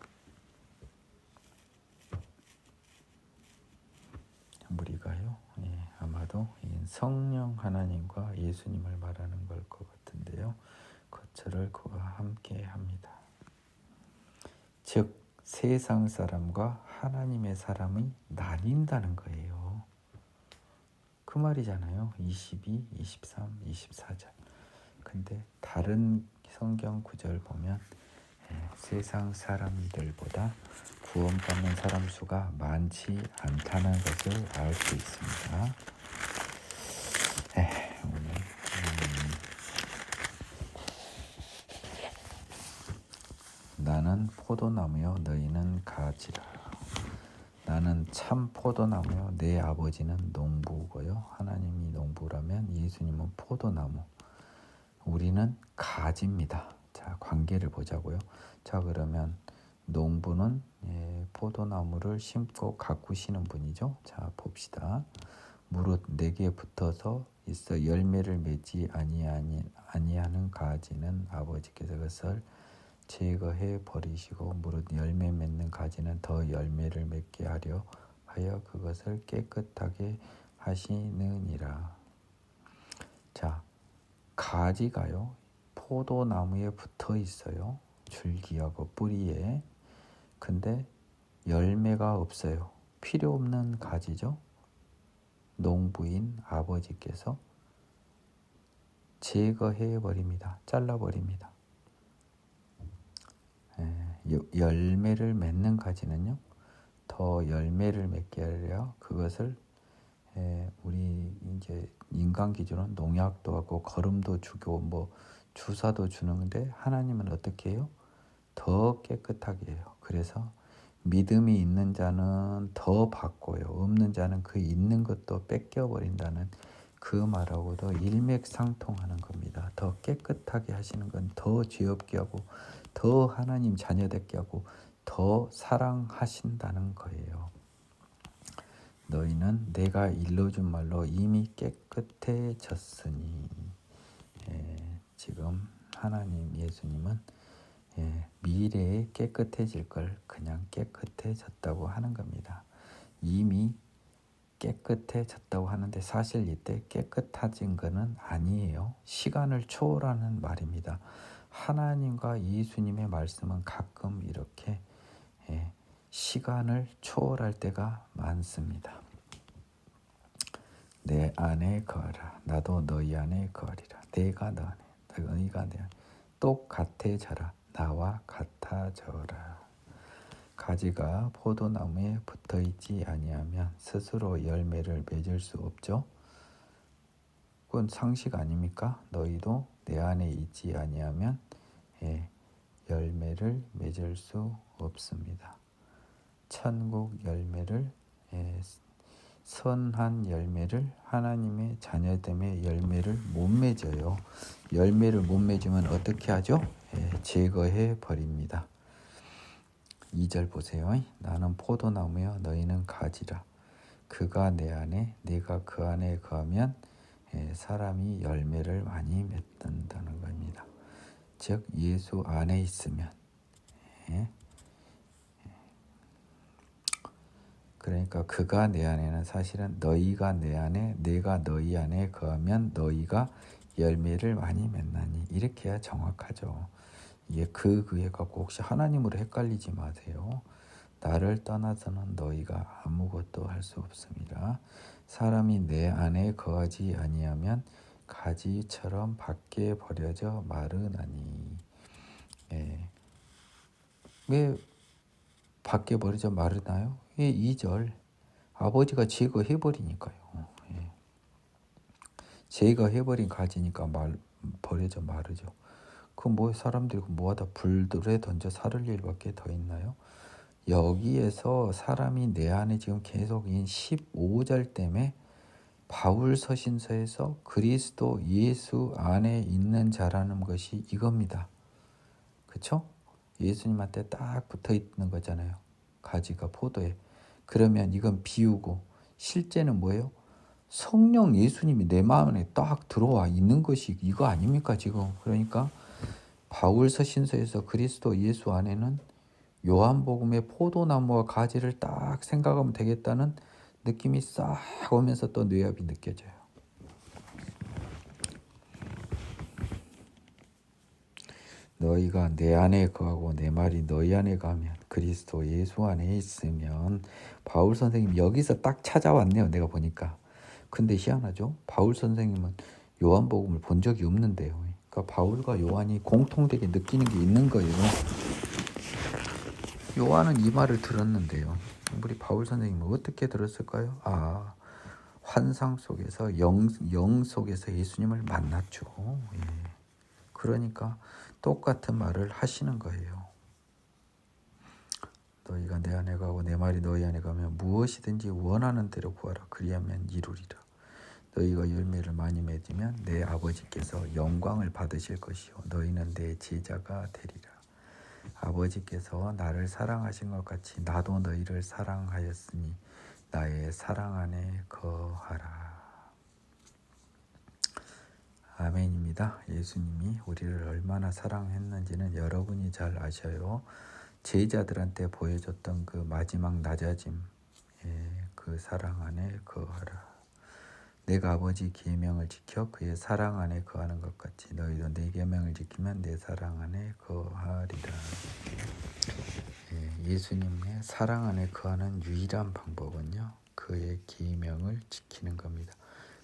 우리가요, 아마도 성령 하나님과 예수님을 말하는 걸 것 같은데요. 거처를 그와 함께 합니다. 즉 세상 사람과 하나님의 사람이 나뉜다는 거예요. 그 말이잖아요. 22, 23, 24절. 근데 다른 성경 구절 보면 세상 사람들보다 구원받는 사람 수가 많지 않다는 것을 알 수 있습니다. 오늘 나는 포도나무요 너희는 가지라. 나는 참 포도나무요 내 아버지는 농부고요. 하나님이 농부라면 예수님은 포도나무, 우리는 가지입니다. 자, 관계를 보자고요. 자, 그러면 농부는 포도나무를 심고 가꾸시는 분이죠. 자, 봅시다. 무릇 내게 붙어서 있어 열매를 맺지 아니하는 가지는 아버지께서 그것을 제거해 버리시고 무릇 열매 맺는 가지는 더 열매를 맺게 하려 하여 그것을 깨끗하게 하시느니라. 자, 가지가요 포도나무에 붙어 있어요. 줄기하고 뿌리에. 근데 열매가 없어요. 필요 없는 가지죠. 농부인 아버지께서 제거해 버립니다. 잘라 버립니다. 열매를 맺는 가지는요, 더 열매를 맺게 하려 그것을 우리 이제 인간 기준은 농약도 하고 거름도 주고 뭐 주사도 주는데 하나님은 어떻게 해요? 더 깨끗하게 해요. 그래서 믿음이 있는 자는 더 받고요, 없는 자는 그 있는 것도 뺏겨 버린다는 그 말하고도 일맥상통하는 겁니다. 더 깨끗하게 하시는 건 더 죄 없게 하고 더 하나님 자녀되게 하고 더 사랑하신다는 거예요. 너희는 내가 일러준 말로 이미 깨끗해졌으니. 지금 하나님 예수님은 미래에 깨끗해질 걸 그냥 깨끗해졌다고 하는 겁니다. 이미 깨끗해졌다고 하는데 사실 이때 깨끗해진 것은 아니에요. 시간을 초월하는 말입니다. 하나님과 예수님의 말씀은 가끔 이렇게 시간을 초월할 때가 많습니다. 내 안에 거하라. 나도 너희 안에 거하리라. 내가 너 안에, 너희가 내 안에 똑같아져라. 나와 같아져라. 가지가 포도나무에 붙어있지 아니하면 스스로 열매를 맺을 수 없죠. 그건 상식 아닙니까? 너희도 내 안에 있지 아니하면 열매를 맺을 수 없습니다. 천국 열매를, 선한 열매를, 하나님의 자녀됨의 열매를 못 맺어요. 열매를 못 맺으면 어떻게 하죠? 제거해 버립니다. 2절 보세요. 나는 포도나무여 너희는 가지라. 그가 내 안에 내가 그 안에 거하면 사람이 열매를 많이 맺는다는 겁니다. 즉 예수 안에 있으면, 그러니까 그가 내 안에는 사실은 너희가 내 안에 내가 너희 안에 거하면 너희가 열매를 많이 맺나니, 이렇게 해야 정확하죠. 그 갖고 혹시 하나님으로 헷갈리지 마세요. 나를 떠나서는 너희가 아무것도 할 수 없습니다. 사람이 내 안에 거하지 아니하면 가지처럼 밖에 버려져 마르나니. 예. 왜 밖에 버려져 마르나요? 2절 아버지가 제거해버리니까요. 예. 제거해버린 가지니까 버려져 마르죠. 사람들이 뭐하다 불들에 던져 살을 일밖에 더 있나요? 여기에서 사람이 내 안에 지금 계속 인 15절 때문에 바울 서신서에서 그리스도 예수 안에 있는 자라는 것이 이겁니다. 그렇죠? 예수님한테 딱 붙어 있는 거잖아요. 가지가 포도에. 그러면 이건 비유고 실제는 뭐예요? 성령 예수님이 내 마음에 딱 들어와 있는 것이 이거 아닙니까 지금? 그러니까 바울 서신서에서 그리스도 예수 안에는 요한복음의 포도나무와 가지를 딱 생각하면 되겠다는 느낌이 싹 오면서 또 뇌압이 느껴져요. 너희가 내 안에 거하고 내 말이 너희 안에 가면 그리스도 예수 안에 있으면. 바울 선생님 여기서 딱 찾아왔네요. 내가 보니까. 근데 희한하죠. 바울 선생님은 요한복음을 본 적이 없는데요. 그러니까 바울과 요한이 공통되게 느끼는 게 있는 거예요. 요한은 이 말을 들었는데요. 우리 바울 선생님은 어떻게 들었을까요? 환상 속에서 영 속에서 예수님을 만났죠. 예. 그러니까 똑같은 말을 하시는 거예요. 너희가 내 안에 가고 내 말이 너희 안에 가면 무엇이든지 원하는 대로 구하라. 그리하면 이루리라. 너희가 열매를 많이 맺으면 내 아버지께서 영광을 받으실 것이요 너희는 내 제자가 되리라. 아버지께서 나를 사랑하신 것 같이 나도 너희를 사랑하였으니 나의 사랑 안에 거하라. 아멘입니다. 예수님이 우리를 얼마나 사랑했는지는 여러분이 잘 아셔요. 제자들한테 보여줬던 그 마지막 낮아짐, 그 사랑 안에 거하라. 내가 아버지 계명을 지켜 그의 사랑 안에 거하는 것 같이 너희도 내 계명을 지키면 내 사랑 안에 거하리라. 예수님의 사랑 안에 거하는 유일한 방법은요, 그의 계명을 지키는 겁니다.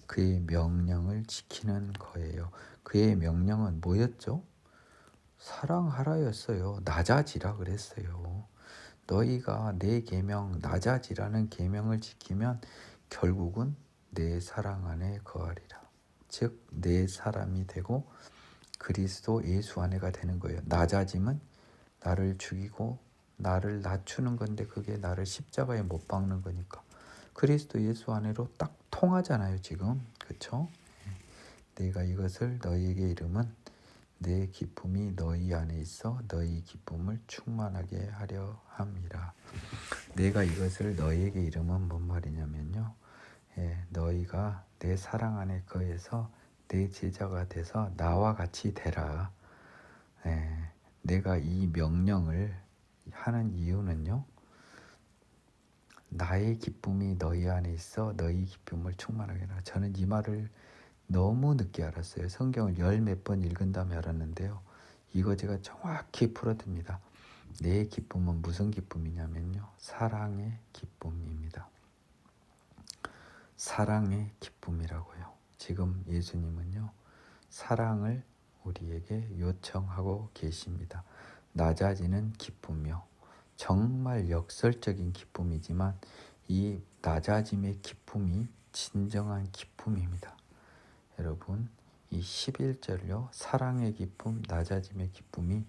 그의 명령을 지키는 거예요. 그의 명령은 뭐였죠? 사랑하라였어요. 낮아지라 그랬어요. 너희가 내 계명, 낮아지라는 계명을 지키면 결국은 내 사랑 안에 거하리라. 즉 내 사람이 되고 그리스도 예수 안에가 되는 거예요. 낮아짐은 나를 죽이고 나를 낮추는 건데 그게 나를 십자가에 못 박는 거니까 그리스도 예수 안에로 딱 통하잖아요 지금. 그렇죠? 내가 이것을 너희에게 이름은 내 기쁨이 너희 안에 있어 너희 기쁨을 충만하게 하려 함이라. 내가 이것을 너희에게 이름은 뭔 말이냐면요, 너희가 내 사랑 안에 거해서 내 제자가 돼서 나와 같이 되라. 내가 이 명령을 하는 이유는요, 나의 기쁨이 너희 안에 있어 너희 기쁨을 충만하게 하라. 저는 이 말을 너무 늦게 알았어요. 성경을 몇 번 읽은 다음에 알았는데요, 이거 제가 정확히 풀어듭니다. 내 기쁨은 무슨 기쁨이냐면요, 사랑의 기쁨입니다. 사랑의 기쁨이라고요. 지금 예수님은요, 사랑을 우리에게 요청하고 계십니다. 낮아지는 기쁨이요. 정말 역설적인 기쁨이지만 이 낮아짐의 기쁨이 진정한 기쁨입니다. 여러분, 이 11절요, 사랑의 기쁨, 낮아짐의 기쁨이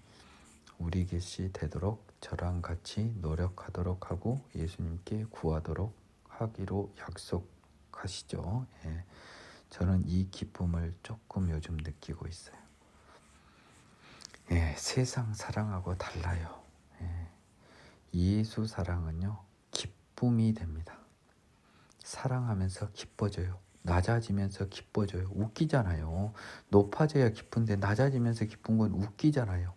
우리 것이 되도록 저랑 같이 노력하도록 하고 예수님께 구하도록 하기로 약속하시죠. 저는 이 기쁨을 조금 요즘 느끼고 있어요. 세상 사랑하고 달라요. 예수 사랑은요, 기쁨이 됩니다. 사랑하면서 기뻐져요. 낮아지면서 기뻐져요. 웃기잖아요. 높아져야 기쁜데 낮아지면서 기쁜 건 웃기잖아요.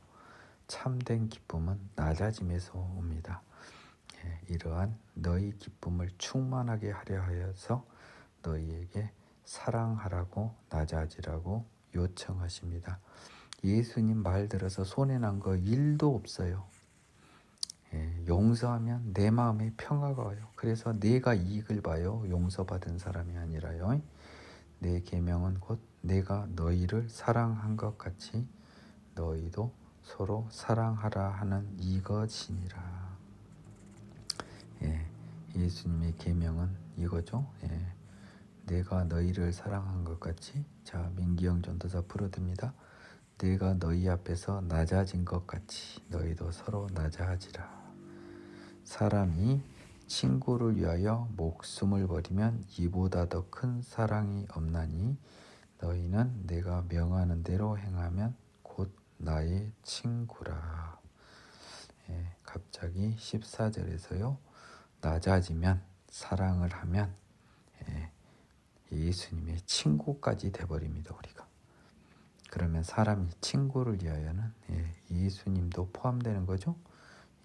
참된 기쁨은 낮아짐에서 옵니다. 이러한 너희 기쁨을 충만하게 하려 하여서 너희에게 사랑하라고 낮아지라고 요청하십니다. 예수님 말 들어서 손해난 거 1도 없어요. 용서하면 내 마음에 평화가 와요. 그래서 내가 이익을 봐요. 용서받은 사람이 아니라요. 내 계명은 곧 내가 너희를 사랑한 것 같이 너희도 서로 사랑하라 하는 이것이니라. 예수님의 계명은 이거죠. 내가 너희를 사랑한 것 같이. 자, 민기영 전도사 풀어듭니다. 내가 너희 앞에서 낮아진 것 같이 너희도 서로 낮아지라. 사람이 친구를 위하여 목숨을 버리면 이보다 더 큰 사랑이 없나니 너희는 내가 명하는 대로 행하면 곧 나의 친구라. 갑자기 14절에서요. 낮아지면 사랑을 하면 예수님의 친구까지 돼버립니다. 우리가. 그러면 사람이 친구를 위하여는 예수님도 포함되는 거죠.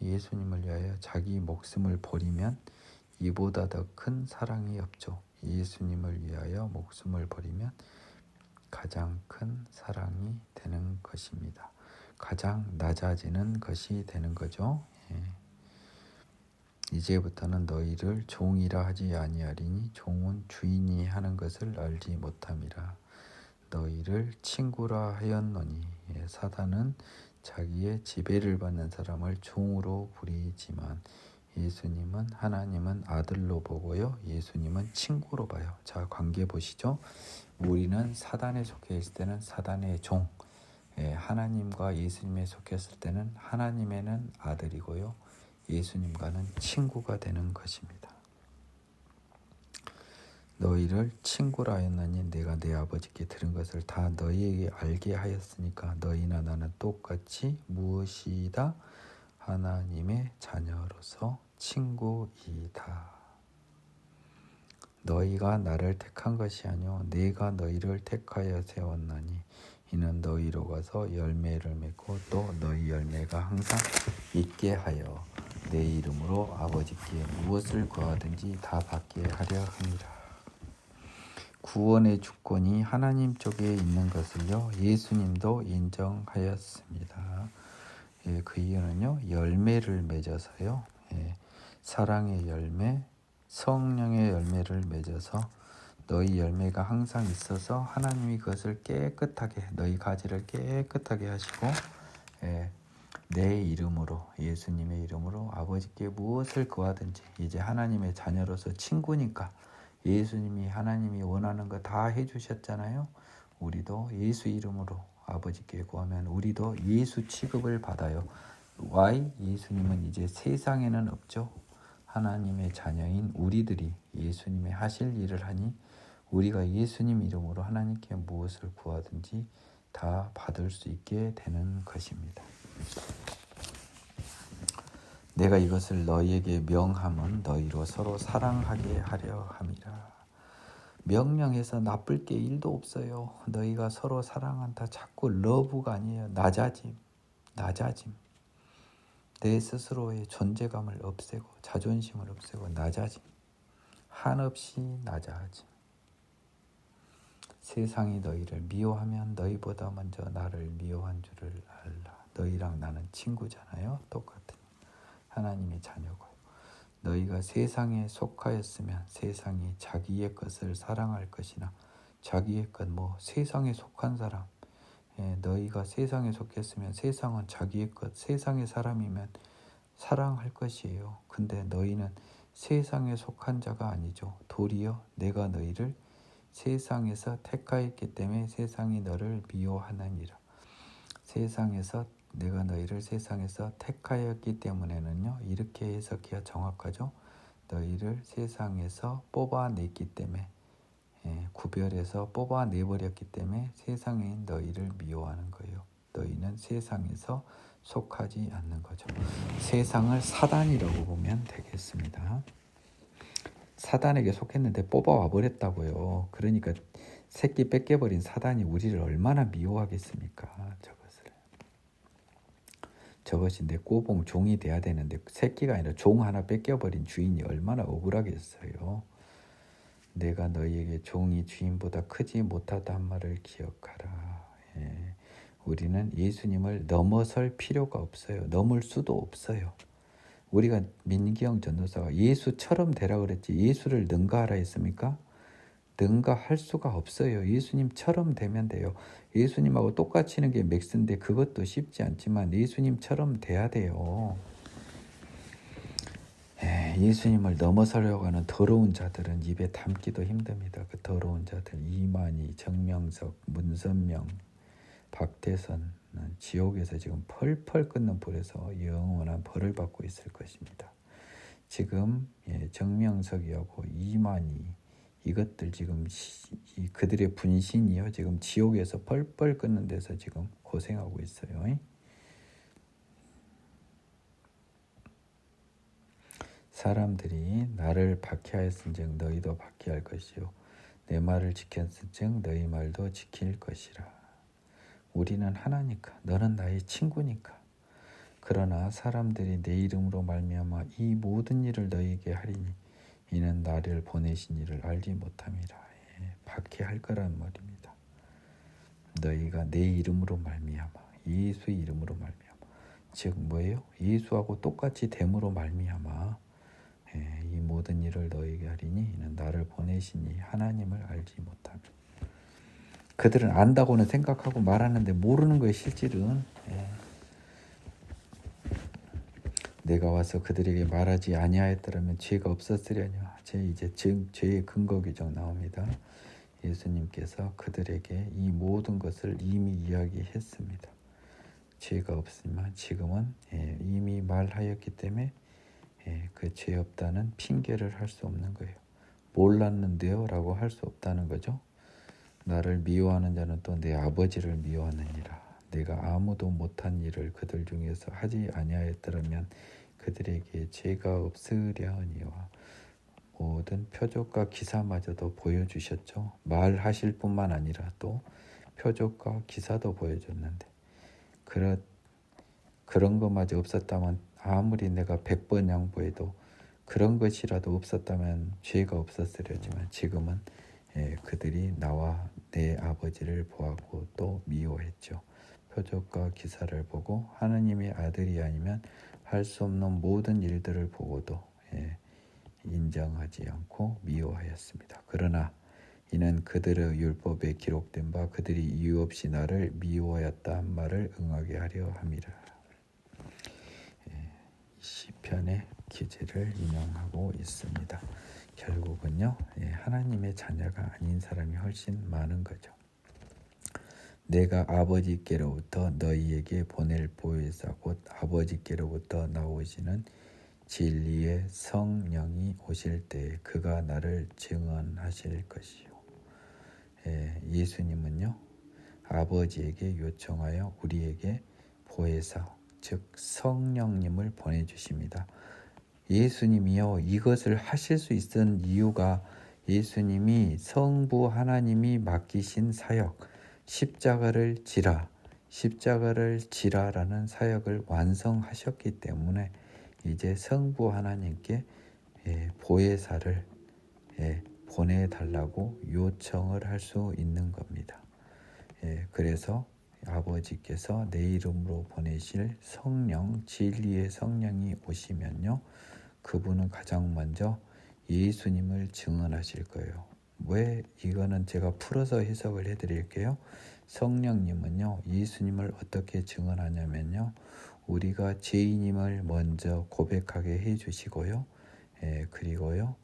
예수님을 위하여 자기 목숨을 버리면 이보다 더 큰 사랑이 없죠. 예수님을 위하여 목숨을 버리면 가장 큰 사랑이 되는 것입니다. 가장 낮아지는 것이 되는 거죠. 이제부터는 너희를 종이라 하지 아니하리니 종은 주인이 하는 것을 알지 못함이라. 너희를 친구라 하였노니 사단은 자기의 지배를 받는 사람을 종으로 부리지만 예수님은 하나님은 아들로 보고요. 예수님은 친구로 봐요. 자, 관계 보시죠. 우리는 사단에 속해 있을 때는 사단의 종, 하나님과 예수님에 속했을 때는 하나님에는 아들이고요. 예수님과는 친구가 되는 것입니다. 너희를 친구라 하였나니 내가 내 아버지께 들은 것을 다 너희에게 알게 하였으니까 너희나 나는 똑같이 무엇이다? 하나님의 자녀로서 친구이다. 너희가 나를 택한 것이 아니요 내가 너희를 택하여 세웠나니 이는 너희로 가서 열매를 맺고 또 너희 열매가 항상 있게 하여 내 이름으로 아버지께 무엇을 구하든지 다 받게 하려 함이라. 구원의 주권이 하나님 쪽에 있는 것을요 예수님도 인정하였습니다. 그 이유는요 열매를 맺어서요 사랑의 열매, 성령의 열매를 맺어서 너희 열매가 항상 있어서 하나님이 그것을 깨끗하게 너희 가지를 깨끗하게 하시고 내 이름으로 예수님의 이름으로 아버지께 무엇을 구하든지 이제 하나님의 자녀로서 친구니까 예수님이 하나님이 원하는 거 다 해주셨잖아요. 우리도 예수 이름으로 아버지께 구하면 우리도 예수 취급을 받아요. Why? 예수님은 이제 세상에는 없죠. 하나님의 자녀인 우리들이 예수님의 하실 일을 하니 우리가 예수님 이름으로 하나님께 무엇을 구하든지 다 받을 수 있게 되는 것입니다. 내가 이것을 너희에게 명함은 너희로 서로 사랑하게 하려 함이라. 명령해서 나쁠 게 1도 없어요. 너희가 서로 사랑한다. 자꾸 러브가 아니에요. 낮아짐. 내 스스로의 존재감을 없애고 자존심을 없애고 낮아짐. 한없이 낮아짐. 세상이 너희를 미워하면 너희보다 먼저 나를 미워한 줄을 알라. 너희랑 나는 친구잖아요. 똑같은 하나님의 자녀고요. 너희가 세상에 속하였으면 세상이 자기의 것을 사랑할 것이나 자기의 것 세상에 속한 사람 너희가 세상에 속했으면 세상은 자기의 것 세상의 사람이면 사랑할 것이에요. 근데 너희는 세상에 속한 자가 아니죠. 도리어 내가 너희를 세상에서 택하였기 때문에 세상이 너를 미워하느니라. 내가 너희를 세상에서 택하였기 때문에는요. 이렇게 해석해야 정확하죠. 너희를 세상에서 뽑아냈기 때문에 구별해서 뽑아내버렸기 때문에 세상이 너희를 미워하는 거예요. 너희는 세상에서 속하지 않는 거죠. 세상을 사단이라고 보면 되겠습니다. 사단에게 속했는데 뽑아와 버렸다고요. 그러니까 새끼 뺏겨버린 사단이 우리를 얼마나 미워하겠습니까? 저것이 내 꼬봉 종이 돼야 되는데 새끼가 아니라 종 하나 뺏겨버린 주인이 얼마나 억울하겠어요. 내가 너희에게 종이 주인보다 크지 못하다 한 말을 기억하라. 우리는 예수님을 넘어설 필요가 없어요. 넘을 수도 없어요. 우리가 민기영 전도사가 예수처럼 되라 그랬지 예수를 능가하라 했습니까? 능가할 수가 없어요. 예수님처럼 되면 돼요. 예수님하고 똑같이는 게 맥스인데 그것도 쉽지 않지만 예수님처럼 돼야 돼요. 예수님을 넘어서려고 하는 더러운 자들은 입에 담기도 힘듭니다. 그 더러운 자들 이만희, 정명석, 문선명, 박태선은 지옥에서 지금 펄펄 끓는 불에서 영원한 벌을 받고 있을 것입니다. 지금 정명석이하고 이만희 이것들 지금 그들의 분신이요 지금 지옥에서 펄펄 끓는 데서 지금 고생하고 있어요. 사람들이 나를 박해하였은즉 너희도 박해할 것이요 내 말을 지켰은즉 너희 말도 지킬 것이라. 우리는 하나니까 너는 나의 친구니까. 그러나 사람들이 내 이름으로 말미암아 이 모든 일을 너희에게 하리니 이는 나를 보내신 이를 알지 못함이라. 박해할 거란 말입니다. 너희가 내 이름으로 말미암아 예수의 이름으로 말미암아 즉 뭐예요? 예수하고 똑같이 됨으로 말미암아 이 모든 일을 너희에게 하리니 이는 나를 보내시니 하나님을 알지 못함. 그들은 안다고는 생각하고 말하는데 모르는 거예요. 실질은. 내가 와서 그들에게 말하지 아니하였더라면 죄가 없었으려냐. 이제 죄의 근거 규정 나옵니다. 예수님께서 그들에게 이 모든 것을 이미 이야기했습니다. 죄가 없지만 지금은 이미 말하였기 때문에 그 죄 없다는 핑계를 할 수 없는 거예요. 몰랐는데요 라고 할 수 없다는 거죠. 나를 미워하는 자는 또 내 아버지를 미워하느니라. 내가 아무도 못한 일을 그들 중에서 하지 아니하였더라면 그들에게 죄가 없으려니와 모든 표적과 기사마저도 보여주셨죠. 말하실 뿐만 아니라 또 표적과 기사도 보여줬는데 그런 것마저 없었다면 아무리 내가 100번 양보해도 그런 것이라도 없었다면 죄가 없었으려지만 지금은 그들이 나와 내 아버지를 보았고 또 미워했죠. 표적과 기사를 보고 하느님의 아들이 아니면 할 수 없는 모든 일들을 보고도 인정하지 않고 미워하였습니다. 그러나 이는 그들의 율법에 기록된 바 그들이 이유 없이 나를 미워하였다 한 말을 응하게 하려 함이라. 시편의 기제를 인용하고 있습니다. 결국은요 하나님의 자녀가 아닌 사람이 훨씬 많은 거죠. 내가 아버지께로부터 너희에게 보낼 보혜사 곧 아버지께로부터 나오시는 진리의 성령이 오실 때에 그가 나를 증언하실 것이요. 예수님은요 아버지에게 요청하여 우리에게 보혜사 즉 성령님을 보내주십니다. 예수님이요 이것을 하실 수 있는 이유가 예수님이 성부 하나님이 맡기신 사역 십자가를 지라라는 사역을 완성하셨기 때문에 이제 성부 하나님께 보혜사를 보내달라고 요청을 할 수 있는 겁니다. 그래서 아버지께서 내 이름으로 보내실 성령, 진리의 성령이 오시면요 그분은 가장 먼저 예수님을 증언하실 거예요. 왜? 이거는 제가 풀어서 해석을 해드릴게요. 성령님은요 예수님을 어떻게 증언하냐면요 우리가 죄인임을 먼저 고백하게 해주시고요 그리고요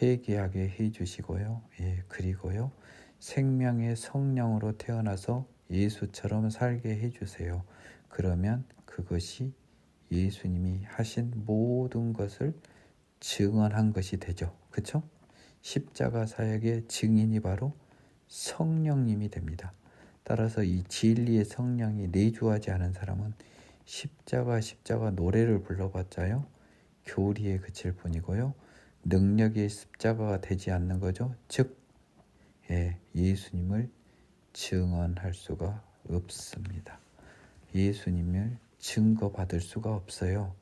회개하게 해주시고요 그리고요 생명의 성령으로 태어나서 예수처럼 살게 해주세요. 그러면 그것이 예수님이 하신 모든 것을 증언한 것이 되죠. 그렇죠? 십자가 사역의 증인이 바로 성령님이 됩니다. 따라서 이 진리의 성령이 내주하지 않은 사람은 십자가 노래를 불러봤자요 교리에 그칠 뿐이고요 능력의 십자가가 되지 않는 거죠. 즉 예수님을 증언할 수가 없습니다. 예수님을 증거받을 수가 없어요.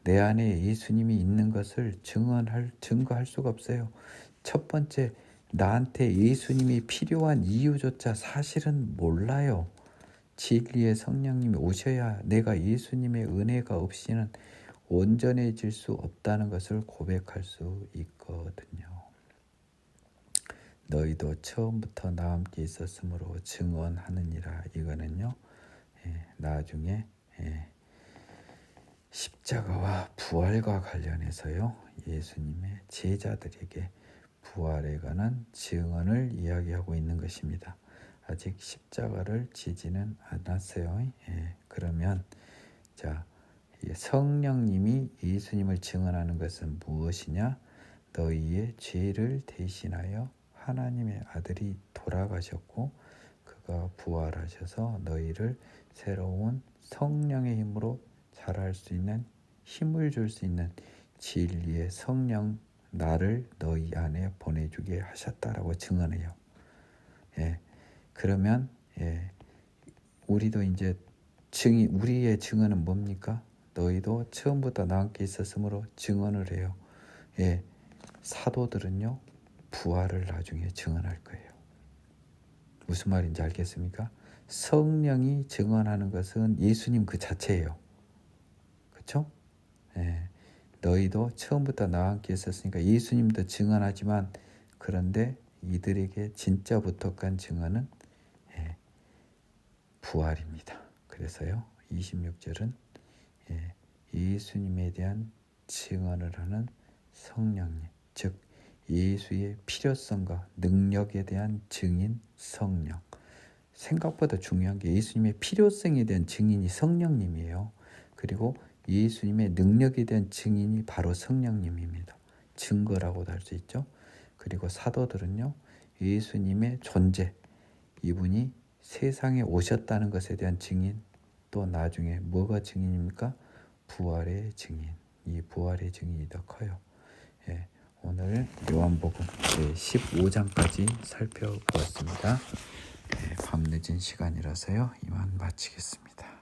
내 안에 예수님이 있는 것을 증거할 수가 없어요. 첫 번째, 나한테 예수님이 필요한 이유조차 사실은 몰라요. 진리의 성령님이 오셔야 내가 예수님의 은혜가 없이는 온전해질 수 없다는 것을 고백할 수 있거든요. 너희도 처음부터 나와 함께 있었으므로 증언하느니라. 이거는요, 나중에 십자가와 부활과 관련해서요, 예수님의 제자들에게 부활에 관한 증언을 이야기하고 있는 것입니다. 아직 십자가를 지지는 않았어요. 그러면 자, 성령님이 예수님을 증언하는 것은 무엇이냐? 너희의 죄를 대신하여 하나님의 아들이 돌아가셨고 그가 부활하셔서 너희를 새로운 성령의 힘으로 자랄 수 있는, 힘을 줄 수 있는 진리의 성령 나를 너희 안에 보내주게 하셨다라고 증언해요. 그러면 우리도 이제 우리의 증언은 뭡니까? 너희도 처음부터 나와 함께 있었으므로 증언을 해요. 사도들은요, 부활을 나중에 증언할 거예요. 무슨 말인지 알겠습니까? 성령이 증언하는 것은 예수님 그 자체예요. 그렇죠? 너희도 처음부터 나와 함께 있었으니까 예수님도 증언하지만, 그런데 이들에게 진짜 부탁한 증언은 부활입니다. 그래서요, 26절은 예수님에 대한 증언을 하는 성령님, 즉 예수의 필요성과 능력에 대한 증인 성령. 생각보다 중요한 게 예수님의 필요성에 대한 증인이 성령님이에요. 그리고 예수님의 능력에 대한 증인이 바로 성령님입니다. 증거라고도 할 수 있죠. 그리고 사도들은요, 예수님의 존재, 이분이 세상에 오셨다는 것에 대한 증인, 또 나중에 뭐가 증인입니까? 부활의 증인. 이 부활의 증인이 더 커요. 오늘 요한복음 15장까지 살펴보았습니다. 밤늦은 시간이라서요, 이만 마치겠습니다.